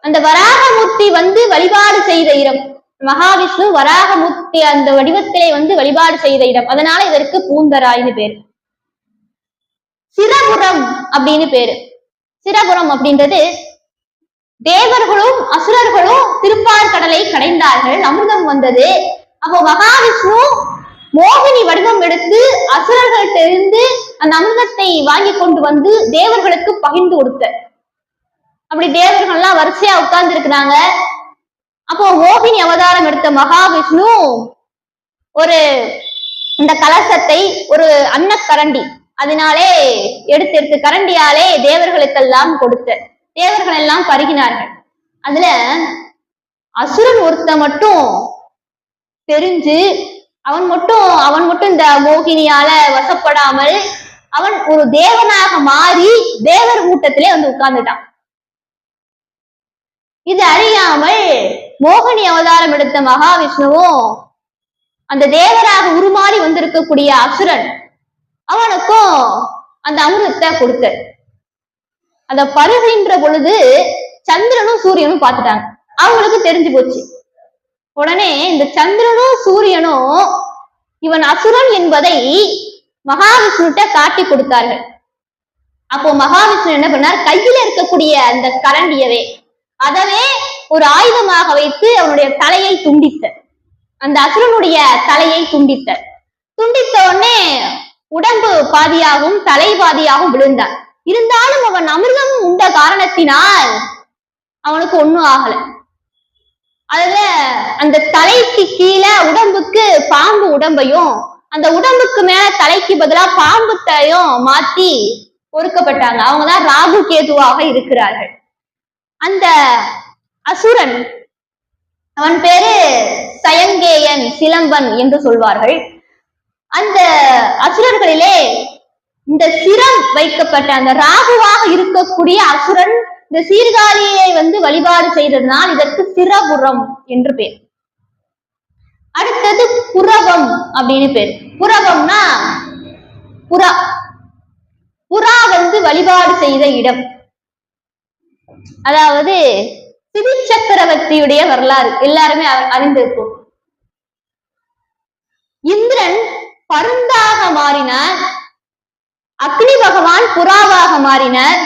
Speaker 1: அந்த வராகமூர்த்தி வந்து வழிபாடு செய்த இடம் மகாவிஷ்ணு. வராகமூர்த்தி அந்த வடிவத்திலே வந்து வழிபாடு செய்த இடம். அதனால இதற்கு பூந்தராய்னு பேரு. சிரபுரம் அப்படின்னு பேரு. சிரபுரம் அப்படின்றது தேவர்களும் அசுரர்களும் திருப்பார்கடலை கடைந்தார்கள், அமிர்தம் வந்தது. அப்போ மகாவிஷ்ணு மோகினி வடிவம் எடுத்து அசுரர்கள்ட்ட இருந்து அந்த அமிர்தத்தை வாங்கி கொண்டு வந்து தேவர்களுக்கு பகிர்ந்து கொடுத்தார். அப்படி தேவர்கள் எல்லாம் வரிசையா உட்கார்ந்து இருக்கிறாங்க. அப்போ மோகினி அவதாரம் எடுத்த மகாவிஷ்ணு ஒரு இந்த கலசத்தை, ஒரு அன்னக்கரண்டி, அதனாலே எடுத்து கரண்டியாலே தேவர்களுக்கெல்லாம் கொடுத்த. தேவர்கள் எல்லாம் பருகினார்கள். அதுல அசுரன் ஒருத்த மட்டும் தெரிஞ்சு அவன் மட்டும் இந்த மோகினியால வசப்படாமல் அவன் ஒரு தேவனாக மாறி தேவர் கூட்டத்திலே வந்து உட்கார்ந்துட்டான். இது அறியாமல் மோகினி அவதாரம் எடுத்த மகாவிஷ்ணுவும் அந்த தேவராக உருமாறி வந்திருக்கக்கூடிய அசுரன் அவனுக்கும் அந்த அமிர்தத்தை கொடுத்த. அத பருகின்ற பொழுது சந்திரனும் சூரியனும் பார்த்துட்டாங்க. அவங்களுக்கு தெரிஞ்சு போச்சு. உடனே இந்த சந்திரனும் சூரியனும் இவன் அசுரன் என்பதை மகாவிஷ்ணுட்ட காட்டி கொடுத்தார்கள். அப்போ மகாவிஷ்ணு என்ன பண்ணார், கையில இருக்கக்கூடிய அந்த கரண்டியவே அதவே ஒரு ஆயுதமாக வைத்து அவனுடைய தலையை துண்டித்த. அந்த அசுரனுடைய தலையை துண்டித்த உடனே உடம்பு பாதியாகவும் தலை பாதியாகவும் விழுந்தான். இருந்தாலும் அவன் அமிர்தம் உண்ட காரணத்தினால் அவனுக்கு ஒண்ணும் ஆகல. அதுல அந்த தலைக்கு கீழே உடம்புக்கு பாம்பு உடம்பையும், அந்த உடம்புக்கு மேல தலைக்கு பதிலா பாம்பு தலையும் மாத்தி ஒடுக்கப்பட்டாங்க. அவங்கதான் ராகு கேதுவாக இருக்கிறார்கள். அந்த அசுரன், அவன் பேரு சயங்கேயன், சிலம்பன் என்று சொல்வார்கள். அந்த அசுரர்களிலே இந்த சிரம் வைக்கப்பட்ட அந்த ராகுவாக இருக்கக்கூடிய அசுரன் இந்த சீர்காழியை வந்து வழிபாடு செய்ததனால் இதற்கு சிரபுரம் என்று பேர். அடுத்தது புரவம் அப்படின்னு பேர். புரவம்னா புறா வந்து வழிபாடு செய்த இடம். அதாவது சிவி சக்கரவர்த்தியுடைய வரலாறு எல்லாருமே அறிந்திருக்கும். இந்திரன் பருந்தாக மாறினார், அக்னி பகவான் புறாவாக மாறினார்.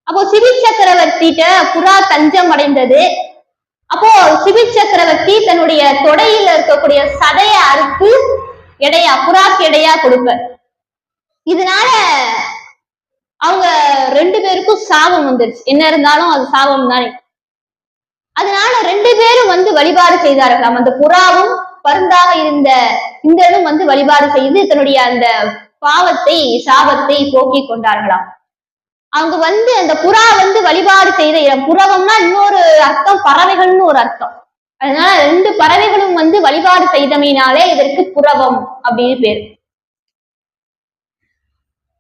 Speaker 1: அப்போ சிவி சக்கரவர்த்திட்ட புறா தஞ்சம் அடைந்தது. அப்போ சிவி சக்கரவர்த்தி தன்னுடைய தொடையில இருக்கக்கூடிய சதையை அறுத்து எடையா, புறாக்கு எடையா கொடுப்பார். இதனால அவங்க 2 பேருக்கும் சாபம் வந்துருச்சு. என்ன இருந்தாலும் அது சாபம் தானே. அதனால 2 பேரும் வந்து வழிபாடு செய்தார்களாம். அந்த புறாவும் பருந்தாக இருந்த இந்திரனும் வந்து வழிபாடு செய்து தன்னுடைய அந்த பாவத்தை சாபத்தை போக்கி கொண்டார்களாம். அவங்க வந்து அந்த புறா வந்து வழிபாடு செய்த இடம். புறவம்னா இன்னொரு அர்த்தம், பறவைகள்னு ஒரு அர்த்தம். அதனால 2 பறவைகளும் வந்து வழிபாடு செய்தமையினாலே இதற்கு புறவம் அப்படின்னு பேரு.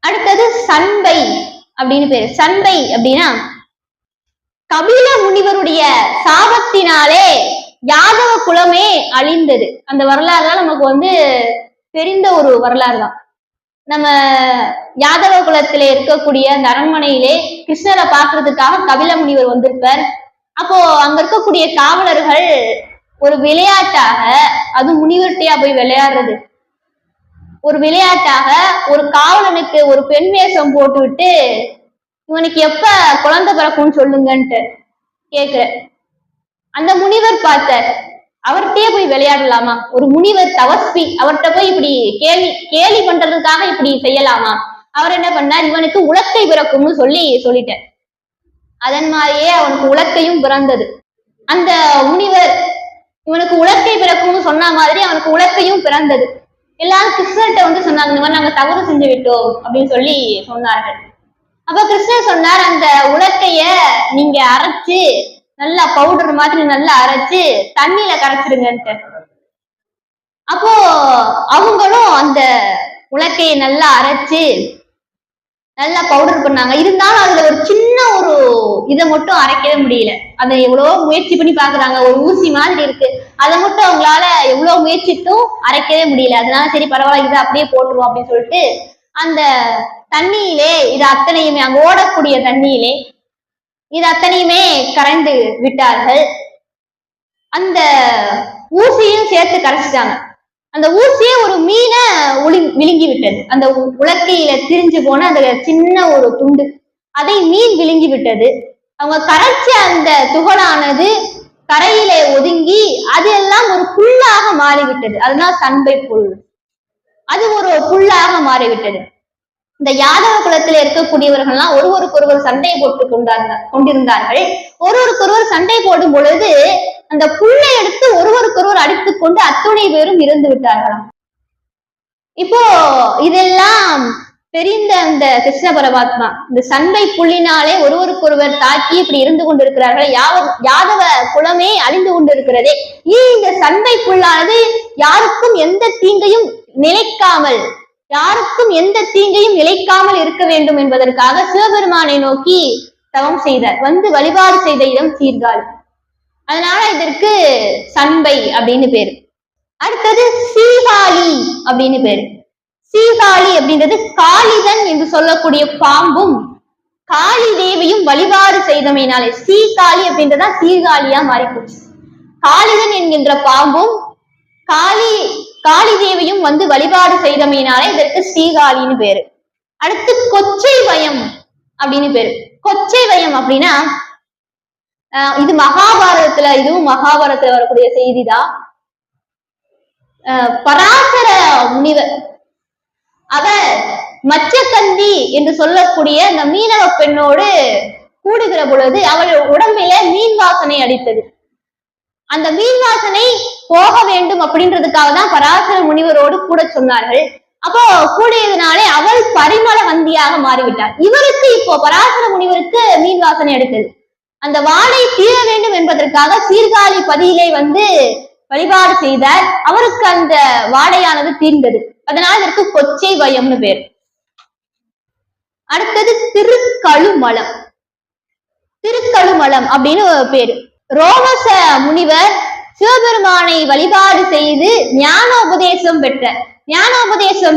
Speaker 1: அடுத்தது சண்பை அப்படின்னு பேரு. சண்பை அப்படின்னா கபில முனிவருடைய சாபத்தினாலே யாதவ குலமே அழிந்தது. அந்த வரலாறு தான் நமக்கு வந்து தெரிந்த ஒரு வரலாறு தான். நம்ம யாதவ குலத்திலே இருக்கக்கூடிய அந்த அரண்மனையிலே கிருஷ்ணரை பார்க்கறதுக்காக கபில முனிவர் வந்திருப்பார். அப்போ அங்க இருக்கக்கூடிய காவலர்கள் ஒரு விளையாட்டாக, அது முனிவர்கிட்டயா போய் விளையாடுறது, ஒரு விளையாட்டாக ஒரு காவலனுக்கு ஒரு பெண் வேஷம் போட்டு விட்டு இவனுக்கு எப்ப குழந்தை பிறக்கும்னு சொல்லுங்கன்ட்டு கேக்குற. அந்த முனிவர் பார்த்தார், அவர்கிட்டயே போய் விளையாடலாமா? ஒரு முனிவர் தவஸ்வி, அவர்கிட்ட போய் இப்படி கேலி பண்றதுக்காக இப்படி செய்யலாமா? அவர் என்ன பண்ணார், இவனுக்கு உலக்கை பிறக்கும்னு சொல்லிட்டார். அதன் மாதிரியே அவனுக்கு உலக்கையும் பிறந்தது. அந்த முனிவர் இவனுக்கு உலக்கை பிறக்கும்னு சொன்ன மாதிரி அவனுக்கு உலக்கையும் பிறந்தது. எல்லாரும் கிருஷ்ணர்கிட்ட வந்து சொன்னாங்க, இந்த மாதிரி நாங்க தவறு செஞ்சு விட்டோம் அப்படின்னு சொல்லி சொன்னார்கள். அப்ப கிருஷ்ணர் சொன்னார், அந்த உலக்கைய நீங்க அரைச்சு நல்லா பவுடர் மாதிரி நல்லா அரைச்சு தண்ணியில கரைச்சிருங்கன்ட்டு. அப்போ அவங்களும் அந்த உலக்கையை நல்லா அரைச்சு நல்லா பவுடர் பண்ணாங்க. இருந்தாலும் அதுல ஒரு சின்ன ஒரு இதை மட்டும் அரைக்கவே முடியல. அதை எவ்வளவோ முயற்சி பண்ணி பாக்குறாங்க, ஒரு ஊசி மாதிரி இருக்கு, அதை மட்டும் அவங்களால எவ்வளவு முயற்சித்தும் அரைக்கவே முடியல. அதனால சரி பரவாயில்ல, இதை அப்படியே போட்டுருவோம் அப்படின்னு சொல்லிட்டு அந்த தண்ணியிலே இது அத்தனையுமே, அங்க ஓடக்கூடிய தண்ணியிலே இது அத்தனையுமே கரைந்து விட்டார்கள். அந்த ஊசியும் சேர்த்து கரைச்சிட்டாங்க. அந்த ஊசியே ஒரு மீனை விழுங்கி விட்டது. அந்த உலக்கையில திரிஞ்சு போன அந்த சின்ன ஒரு துண்டு, அதை மீன் விழுங்கி விட்டது. அவங்க கரைச்ச அந்த துகளானது கரையிலே ஒதுங்கி அது எல்லாம் ஒரு புல்லாக மாறிவிட்டது. அதுதான் சண்பை புல். அது ஒரு புல்லாக மாறிவிட்டது. இந்த யாதவ குலத்துல இருக்கக்கூடியவர்கள்லாம் ஒருவருக்கொருவர் சண்டை போட்டு கொண்டிருந்தார்கள். ஒருவருக்கொருவர் சண்டை போடும் பொழுது அந்த புல்லை எடுத்து ஒருவருக்கொருவர் அடித்துக் கொண்டு அத்துணை பேரும் இறந்து விட்டார்களாம். இப்போ இதெல்லாம் தெரிந்த அந்த கிருஷ்ண பரமாத்மா இந்த சண்டை புள்ளினாலே ஒருவருக்கொருவர் தாக்கி இப்படி இருந்து கொண்டிருக்கிறார்கள், யாதவ குலமே அழிந்து கொண்டிருக்கிறதே, இந்த சண்டை புல்லானது யாருக்கும் எந்த தீங்கையும் நிலைக்காமல் இருக்க வேண்டும் என்பதற்காக சிவபெருமானை நோக்கி தவம் செய்தார். வந்து வழிபாடு செய்த இடம் சீர்காழி. அதனால இதற்கு சண்பை அப்படின்னு பேரு. அடுத்தது சீகாழி அப்படின்னு பேரு. சீகாழி அப்படின்றது காளிதன் என்று சொல்லக்கூடிய பாம்பும் காளி தேவியும் வழிபாடு செய்தமையினாலே சீகாழி அப்படின்றதா சீர்காழியா மாறிப்போச்சு. காளிதன் என்கின்ற பாம்பும் காளி தேவியும் வந்து வழிபாடு செய்தமையினாலே இதற்கு சீகாழின்னு பேரு. அடுத்து கொச்சை வயம் அப்படின்னு பேரு. கொச்சை வயம் அப்படின்னா இது மகாபாரதத்துல, இதுவும் மகாபாரதத்துல வரக்கூடிய செய்திதான். பராசர முனிவர் அவர் மச்சக்கந்தி என்று சொல்லக்கூடிய அந்த மீனவ பெண்ணோடு கூடுகிற பொழுது அவள் உடம்பில மீன் வாசனை அடித்தது. அந்த மீன் வாசனை போக வேண்டும் அப்படின்றதுக்காக தான் பராசர முனிவரோடு கூட சொன்னார்கள். அப்போ கூடியதுனாலே அவள் பரிமள வந்தியாக மாறிவிட்டார். இவருக்கு இப்போ பராசர முனிவருக்கு மீன் வாசனை அடித்தது. அந்த வாடை தீர வேண்டும் என்பதற்காக சீர்காழி பதியிலே வந்து வழிபாடு செய்தார். அவருக்கு அந்த வாடையானது தீர்ந்தது. அதனால இதற்கு கொச்சை வயம்னு பேர். அடுத்தது திருக்கழுமலம். திருக்கழுமலம் அப்படின்னு பேரு. ரோமச முனிவர் சிவபெருமானை வழிபாடு செய்து ஞானோபதேசம்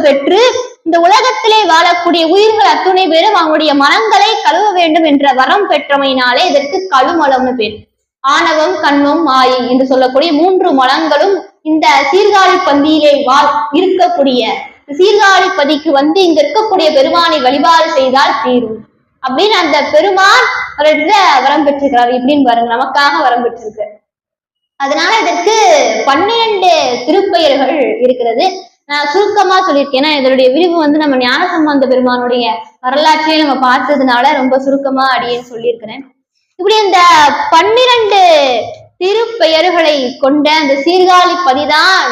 Speaker 1: பெற்று இந்த உலகத்திலே வாழக்கூடிய உயிர்கள் அத்துணை பேரும் அவங்களுடைய மனங்களை கழுவ வேண்டும் என்ற வரம் பெற்றமையினாலே இதற்கு கழுமலம்னு பேர். ஆணவம், கண்மம், மாயை என்று சொல்லக்கூடிய 3 மலங்களும் இந்த சீர்காழி பந்தியிலே இருக்கக்கூடிய சீர்காழி பதிக்கு வந்து இங்க இருக்கக்கூடிய பெருமானை வழிபாடு செய்தால் தீரும் அப்படின்னு அந்த பெருமான் அவர்கிட்ட வரம் பெற்றிருக்கிறார். இப்படின்னு பாருங்க, நமக்காக வரம் பெற்றிருக்கிறார். அதனால இதற்கு 12 திருப்பெயர்கள் இருக்கிறது. நான் சுருக்கமா சொல்லியிருக்கேன். ஏன்னா இதனுடைய விரிவு நம்ம ஞானசம்பந்த பெருமானுடைய வரலாற்றையே நம்ம பார்த்ததுனால ரொம்ப சுருக்கமா அடியேன்னு சொல்லியிருக்கிறேன். இப்படி இந்த 12 திருப்பெயர்களை கொண்ட அந்த சீர்காழி பதிதான்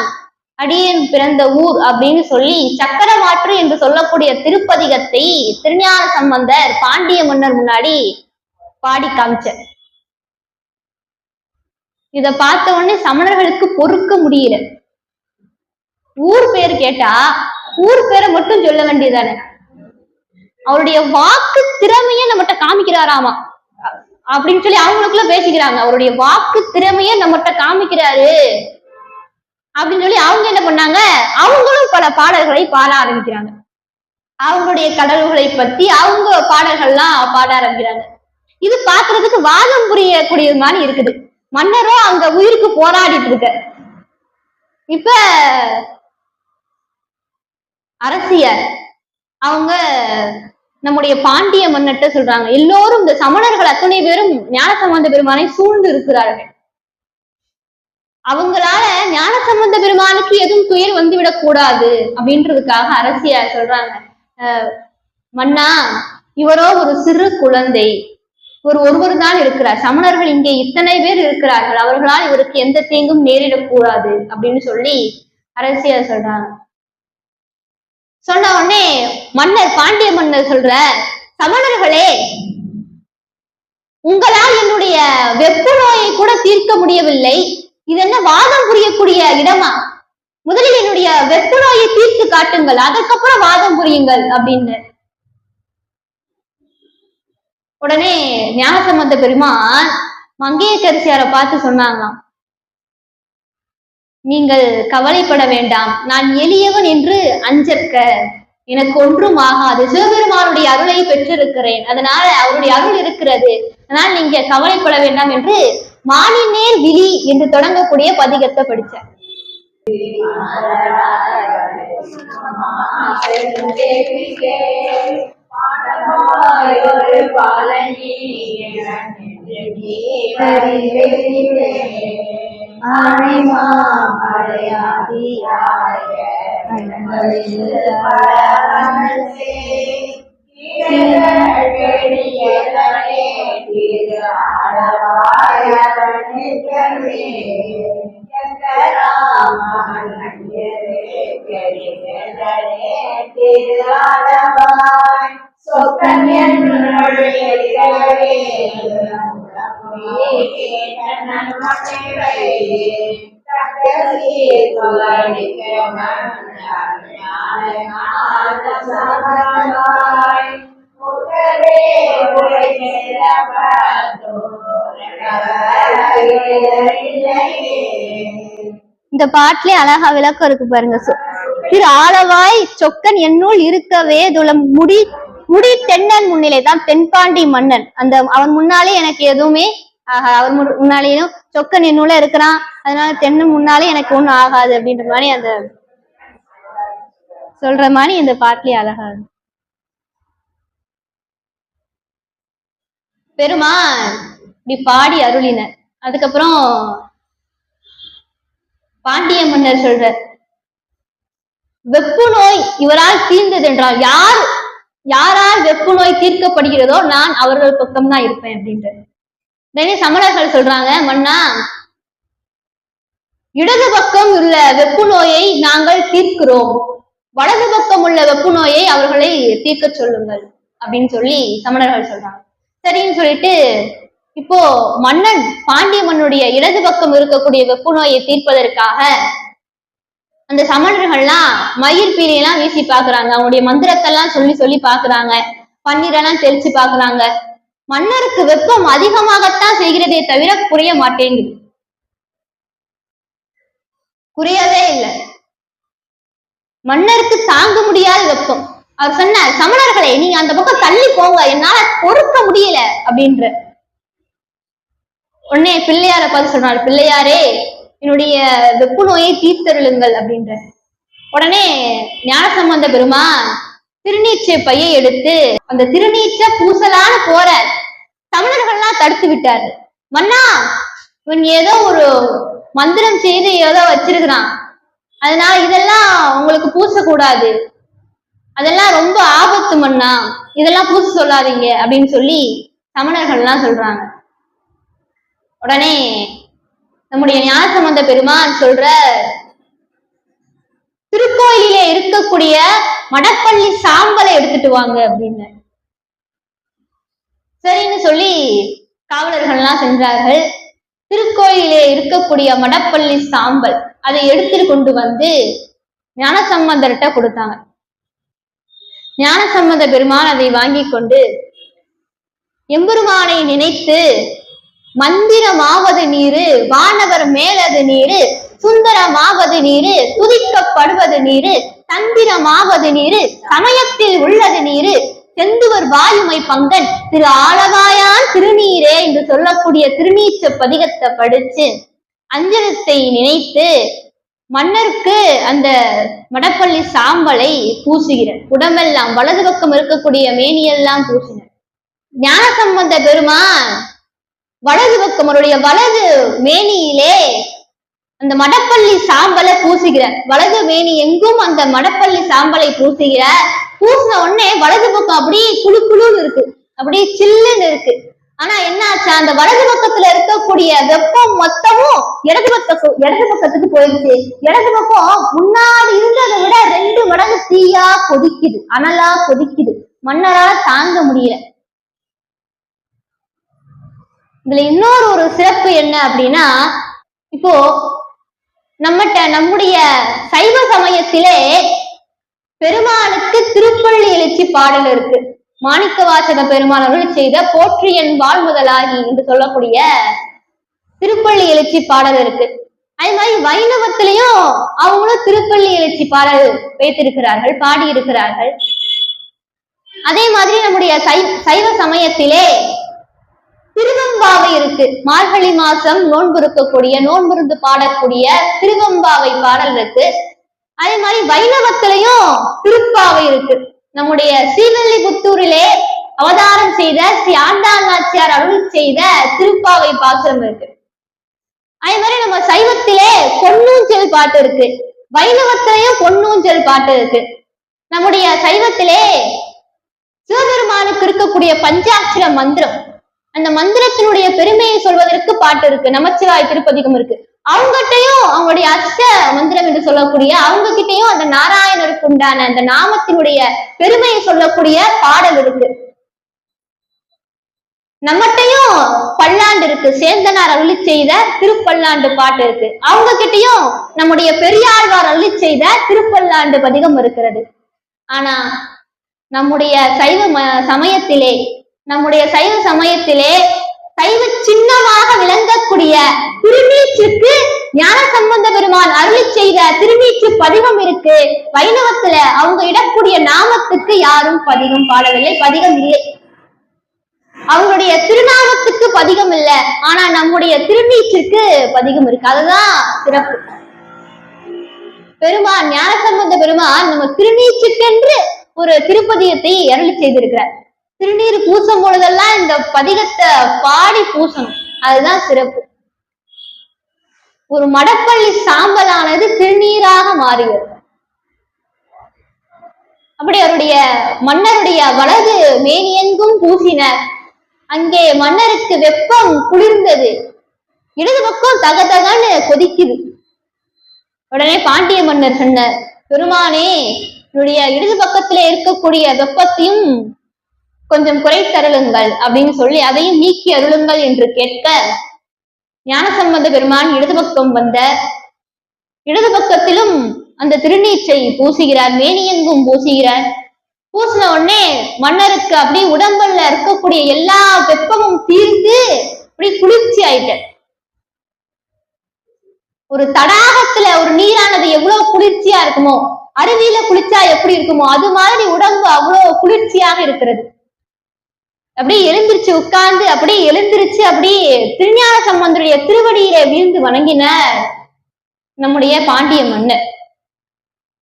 Speaker 1: அடியேன் பிறந்த ஊர் அப்படின்னு சொல்லி சக்கரமாற்று என்று சொல்லக்கூடிய திருப்பதிகத்தை திருஞான சம்பந்தர் பாண்டிய மன்னர் முன்னாடி பாடி காமிச்சார். இத பார்த்த உடனே சமணர்களுக்கு பொறுக்க முடியல. ஊர் பேர் கேட்டா ஊர் பேரை மட்டும் சொல்ல வேண்டியதானே, அவருடைய வாக்கு திறமைய நம்மகிட்ட காமிக்கிறாராமா அப்படின்னு சொல்லி அவங்களுக்குள்ள பேசிக்கிறாங்க. அவருடைய வாக்கு திறமைய நம்மகிட்ட காமிக்கிறாரு அப்படின்னு சொல்லி அவங்க என்ன பண்ணாங்க, அவங்களும் பல பாடல்களை பாட ஆரம்பிக்கிறாங்க. அவங்களுடைய கடவுள்களை பத்தி அவங்க பாடல்கள்லாம் பாட ஆரம்பிக்கிறாங்க. இது பாக்குறதுக்கு வாதம் புரியக்கூடியது மாதிரி இருக்குது. மன்னரும் அங்க உயிருக்கு போராடிட்டு இருக்க. இப்ப அரசியர் அவங்க நம்முடைய பாண்டிய மன்னர்கிட்ட சொல்றாங்க, எல்லோரும் இந்த சமணர்கள் அத்தனை பேரும் ஞானசம்பந்த பெருமானை சூழ்ந்து இருக்கிறார்கள். அவங்களால ஞானசம்பந்த பெருமானுக்கு எதுவும் துயர் வந்து விடக்கூடாது அப்படின்றதுக்காக அரசியார் சொல்றாங்க, மன்னா இவரோ ஒரு சிறு குழந்தை, ஒருவர் தான் இருக்கிறார், சமணர்கள் இங்கே இத்தனை பேர் இருக்கிறார்கள், அவர்களால் இவருக்கு எந்த தீங்கும் நேரிடக்கூடாது அப்படின்னு சொல்லி அரசியார் சொல்றாங்க. சொன்ன உடனே மன்னர் பாண்டிய மன்னர் சொல்ற, சமணர்களே உங்களால் என்னுடைய வெப்பு நோயை கூட தீர்க்க முடியவில்லை, இது என்ன வாதம் புரியக்கூடிய இடமா? முதலில் என்னுடைய வெப்பு நோயை தீர்த்து காட்டுங்கள், அதுக்கப்புறம் வாதம் புரியுங்கள் அப்படின்னு. உடனே ஞானசம்பந்த பெருமான் மங்கையர்க்கரசியாரை பார்த்து சொன்னாங்களாம், நீங்கள் கவலைப்பட வேண்டாம், நான் எளியவன் என்று அஞ்சற்க, எனக்கு ஒன்றும் ஆகாது, சிவபெருமானுடைய அருளை பெற்றிருக்கிறேன், அதனால அவருடைய அருள் இருக்கிறது, அதனால் நீங்க கவலைப்பட வேண்டாம் என்று மானினேர் விழி என்று தொடங்கக்கூடிய பதிகத்தை படிச்சேன். இந்த பாட்டிலே அழகா விளக்கம் இருக்கு பாருங்க. திரு ஆளவாய் சொக்கன் என்னுள் இருக்கவே துளம் முடி தென்னன் முன்னிலை தான் தென்பாண்டி மன்னன், அந்த அவன் முன்னாலே எனக்கு எதுவுமே ஆகாது, அவன் முன்னாலேயும் சொக்கன் என்னுள்ள இருக்கிறான், அதனால தென்னன் முன்னாலே எனக்கு ஒண்ணும் ஆகாது அப்படின்ற மாதிரி அந்த சொல்ற மாதிரி இந்த பாட்டிலே அழகா பெருமான் இப்படி பாடி அருளினர். அதுக்கப்புறம் பாண்டிய மன்னர் சொல்ற, வெப்பு நோய் இவரால் தீர்ந்தது என்றால் யாரால் வெப்பு நோய் தீர்க்கப்படுகிறதோ நான் அவர்கள் பக்கம் தான் இருப்பேன் அப்படின்ட்டு. சமணர்கள் சொல்றாங்க, மன்னா இடது பக்கம் உள்ள வெப்பு நோயை நாங்கள் தீர்க்கிறோம், வலது பக்கம் உள்ள வெப்பு நோயை அவர்களை தீர்க்க சொல்லுங்கள் அப்படின்னு சொல்லி சமணர்கள் சொல்றாங்க. சரின்னு சொல்லிட்டு இப்போ மன்னன் பாண்டிய மன்னுடைய இடது பக்கம் இருக்கக்கூடிய வெப்பு நோயை தீர்ப்பதற்காக அந்த சமணர்கள்லாம் மயிர் பீரியெல்லாம் வீசி பாக்குறாங்க, அவங்களுடைய மந்திரத்தெல்லாம் சொல்லி பாக்குறாங்க, பன்னீரெல்லாம் தெளிச்சு பாக்குறாங்க. மன்னருக்கு வெப்பம் அதிகமாகத்தான் செய்கிறதே தவிர குறைய மாட்டேங்குது, குறையவே இல்லை. மன்னருக்கு தாங்க முடியாத வெப்பம். அவர் சொன்னார், சமணர்களே நீங்க அந்த பக்கம் தள்ளி போங்க, என்னால பொறுக்க முடியல அப்படின்ற. உடனே பிள்ளையார பார்த்து சொன்னார், பிள்ளையாரே என்னுடைய வெப்பு நோயை தீர்த்தருளுங்கள் அப்படின்ற. உடனே ஞானசம்பந்த பெருமான் திருநீற்றை பையை எடுத்து அந்த திருநீற்ற பூசலான போற சமணர்கள்லாம் தடுத்து விட்டாரு. மன்னா இவன் ஏதோ ஒரு மந்திரம் செய்து ஏதோ வச்சிருக்கிறான், அதனால இதெல்லாம் உங்களுக்கு பூசக்கூடாது, அதெல்லாம் ரொம்ப ஆபத்து மண்ணா, இதெல்லாம் பூச சொல்லாதீங்க அப்படின்னு சொல்லி சமணர்கள்லாம் சொல்றாங்க. உடனே நம்முடைய ஞானசம்பந்த பெருமான் சொல்ற, திருக்கோயிலே இருக்கக்கூடிய மடப்பள்ளி சாம்பலை எடுத்துட்டு வாங்க அப்படின்னு. சரின்னு சொல்லி காவலர்கள்லாம் சென்றார்கள். திருக்கோயிலே இருக்கக்கூடிய மடப்பள்ளி சாம்பல் அதை எடுத்துட்டு கொண்டு வந்து ஞானசம்பந்தர்கிட்ட கொடுத்தாங்க. ஞானசம்பந்த பெருமான் அதை வாங்கி கொண்டு, எம்பெருமானை நினைத்து மந்திரமாவது நீரு, வானவர் மேலது நீரு, சுந்தரமாவது நீரு, துதிக்கப்படுவது நீரு, தந்திரமாவது நீரு, சமயத்தில் உள்ளது நீரு, செந்துவர் வாயுமை பங்கன் திரு ஆலவாயான் திருநீரே என்று சொல்லக்கூடிய திருநீச்ச பதிகத்தை படிச்சு அஞ்சலத்தை நினைத்து மன்னருக்கு அந்த மடப்பள்ளி சாம்பலை பூசுகிறார். உடம்பெல்லாம் வலது பக்கம் இருக்கக்கூடிய மேனியெல்லாம் பூசினார். ஞானசம்பந்த பெருமான் வலது பக்கம் அவருடைய வலது மேனியிலே அந்த மடப்பள்ளி சாம்பலை பூசுகிறார். வலது மேனி எங்கும் அந்த மடப்பள்ளி சாம்பலை பூசுகிறார். பூசின உடனே வலது பக்கம் அப்படியே குழு குழுன்னு இருக்கு, அப்படியே சில்லுன்னு இருக்கு. ஆனா என்ன ஆச்சு, அந்த வலது பக்கத்துல இருக்கக்கூடிய வெப்பம் மொத்தமும் இடது பக்கத்துக்கு போயிடுச்சு. இடது பக்கம் முன்னாடி இருந்ததை விட 2 மடங்கு தீயா கொதிக்குது, அனலா கொதிக்குது. மன்னரால தாங்க முடியல. இதுல இன்னொரு ஒரு சிறப்பு என்ன அப்படின்னா, இப்போ நம்முடைய சைவ சமயத்திலே பெருமானுக்கு திருப்பள்ளி எழுச்சி பாடல் இருக்கு. மாணிக்க வாசக பெருமான் அருள் செய்த போற்றியன் வாழ்முதலாகி என்று சொல்லக்கூடிய திருப்பள்ளி எழுச்சி பாடல் இருக்கு. அதே மாதிரி வைணவத்திலையும் அவங்களும் திருப்பள்ளி எழுச்சி பாடல் வைத்திருக்கிறார்கள், பாடி இருக்கிறார்கள். அதே மாதிரி நம்முடைய சைவ சமயத்திலே திருவெம்பாவை இருக்கு. மார்கழி மாசம் நோன்பு இருக்கக்கூடிய, நோன்பிருந்து பாடக்கூடிய திருவெம்பாவை பாடல் இருக்கு. அதே மாதிரி வைணவத்திலையும் திருப்பாவை இருக்கு. நம்முடைய ஸ்ரீவில்லிபுத்தூரிலே அவதாரம் செய்த ஸ்ரீ ஆண்டாள் நாச்சியார் அருள் செய்த திருப்பாவை பாசுரம் இருக்கு. அதே மாதிரி நம்ம சைவத்திலே பொன்னூஞ்சல் பாட்டு இருக்கு, வைணவத்திலையும் பொன்னூஞ்சல் பாட்டு இருக்கு. நம்முடைய சைவத்திலே சிவபெருமானுக்கு இருக்கக்கூடிய பஞ்சாட்சர மந்திரம், அந்த மந்திரத்தினுடைய பெருமையை சொல்வதற்கு பாட்டு இருக்கு. நமச்சிவாய் திருப்பதிகம் இருக்கு. அவங்ககிட்டையும் அவங்களுடைய அஷ்ட மந்திரம் என்று சொல்லக்கூடிய அவங்க கிட்டையும் அந்த நாராயணருக்கு உண்டான அந்த நாமத்தினுடைய பெருமையை சொல்லக்கூடிய பாடல் இருக்கு. நம்மகிட்டையும் பல்லாண்டு இருக்கு. சேந்தனார் அருளி செய்த திருப்பல்லாண்டு பாட்டு இருக்கு. அவங்க கிட்டையும் நம்முடைய பெரியாழ்வார் அருளி செய்த திருப்பல்லாண்டு பதிகம் இருக்கிறது. ஆனா நம்முடைய சைவ சமயத்திலே சைவ சின்னமாக விளங்கக்கூடிய திருநீச்சுக்கு ஞானசம்பந்த பெருமான் அருளி செய்த திருநீச்சு பதிகம் இருக்கு. வைணவத்துல அவங்க இடக்கூடிய நாமத்துக்கு யாரும் பதிகம் பாடவில்லை, பதிகம் இல்லை. அவங்களுடைய திருநாமத்துக்கு பதிகம் இல்லை, ஆனா நம்முடைய திருநீச்சுக்கு பதிகம் இருக்கு. அதுதான் சிறப்பு. பெருமான் ஞானசம்பந்த பெருமான் நம்ம திருநீச்சுக்கென்று ஒரு திருப்பதிகத்தை அருளி செய்திருக்கிறார். திருநீர் பூசும் பொழுதெல்லாம் இந்த பதிகத்தை பாடி பூசணும், அதுதான் சிறப்பு. ஒரு மடப்பள்ளி சாம்பலானது திருநீராக மாறியது. அப்படி அவருடைய மன்னருடைய வலது மேனியெங்கும் பூசினர். அங்கே மன்னருக்கு வெப்பம் குளிர்ந்தது, இடது பக்கம் தகதகன்னு கொதிக்குது. உடனே பாண்டிய மன்னர் சொன்னார், பெருமானே என்னுடைய இடது பக்கத்துல இருக்கக்கூடிய வெப்பத்தையும் கொஞ்சம் குறைத்தருளுங்கள் அப்படின்னு சொல்லி அதையும் நீக்கி அருளுங்கள் என்று கேட்க, ஞானசம்பந்த பெருமான் இடது பக்கம் வந்த, இடது பக்கத்திலும் அந்த திருநீற்றை பூசுகிறார், மேனியெங்கும் பூசுகிறார். பூசின உடனே மன்னருக்கு அப்படியே உடம்புல இருக்கக்கூடிய எல்லா வெப்பமும் தீர்ந்து அப்படி குளிர்ச்சி ஆயிட்ட. ஒரு தடாகத்துல ஒரு நீரானது எவ்வளவு குளிர்ச்சியா இருக்குமோ, அருவியில குளிச்சா எப்படி இருக்குமோ அது மாதிரி உடம்பு அவ்வளவு குளிர்ச்சியாக இருக்கிறது. அப்படியே எழுந்திருச்சு உட்கார்ந்து அப்படியே எழுந்திருச்சு அப்படியே திருஞான சம்பந்தருடைய திருவடியில வீழ்ந்து வணங்கின நம்முடைய பாண்டிய மன்னர்.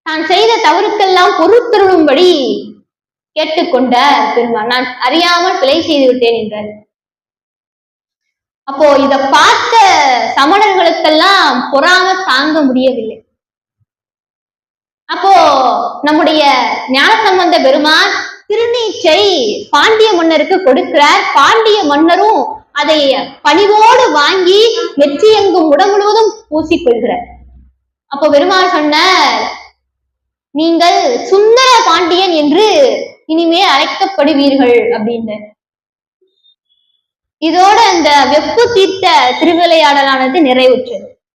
Speaker 1: நான் செய்த தவறுக்கெல்லாம் பொறுத்தருளும்படி கேட்டுக்கொண்ட பெருமான், நான் அறியாமல் பிழை செய்து விட்டேன் என்றார். அப்போ இத பார்த்த சமணர்களுக்கெல்லாம் பொறாம தாங்க முடியவில்லை. அப்போ நம்முடைய ஞானசம்பந்த பெருமான் திருநீற்றை பாண்டிய மன்னருக்கு கொடுக்கிறார். பாண்டிய மன்னரும் அதை பணிவோடு வாங்கி நெற்றியெங்கும் உடல் முழுவதும் பூசிக்கொள்கிறார். அப்போ பெருமாள் சொன்னார், நீங்கள் சுந்தர பாண்டியன் என்று இனிமே அழைக்கப்படுவீர்கள் அப்படின்னு. இதோட அந்த வெப்பு தீர்த்த திருவிளையாடலானது நிறைவுற்றது.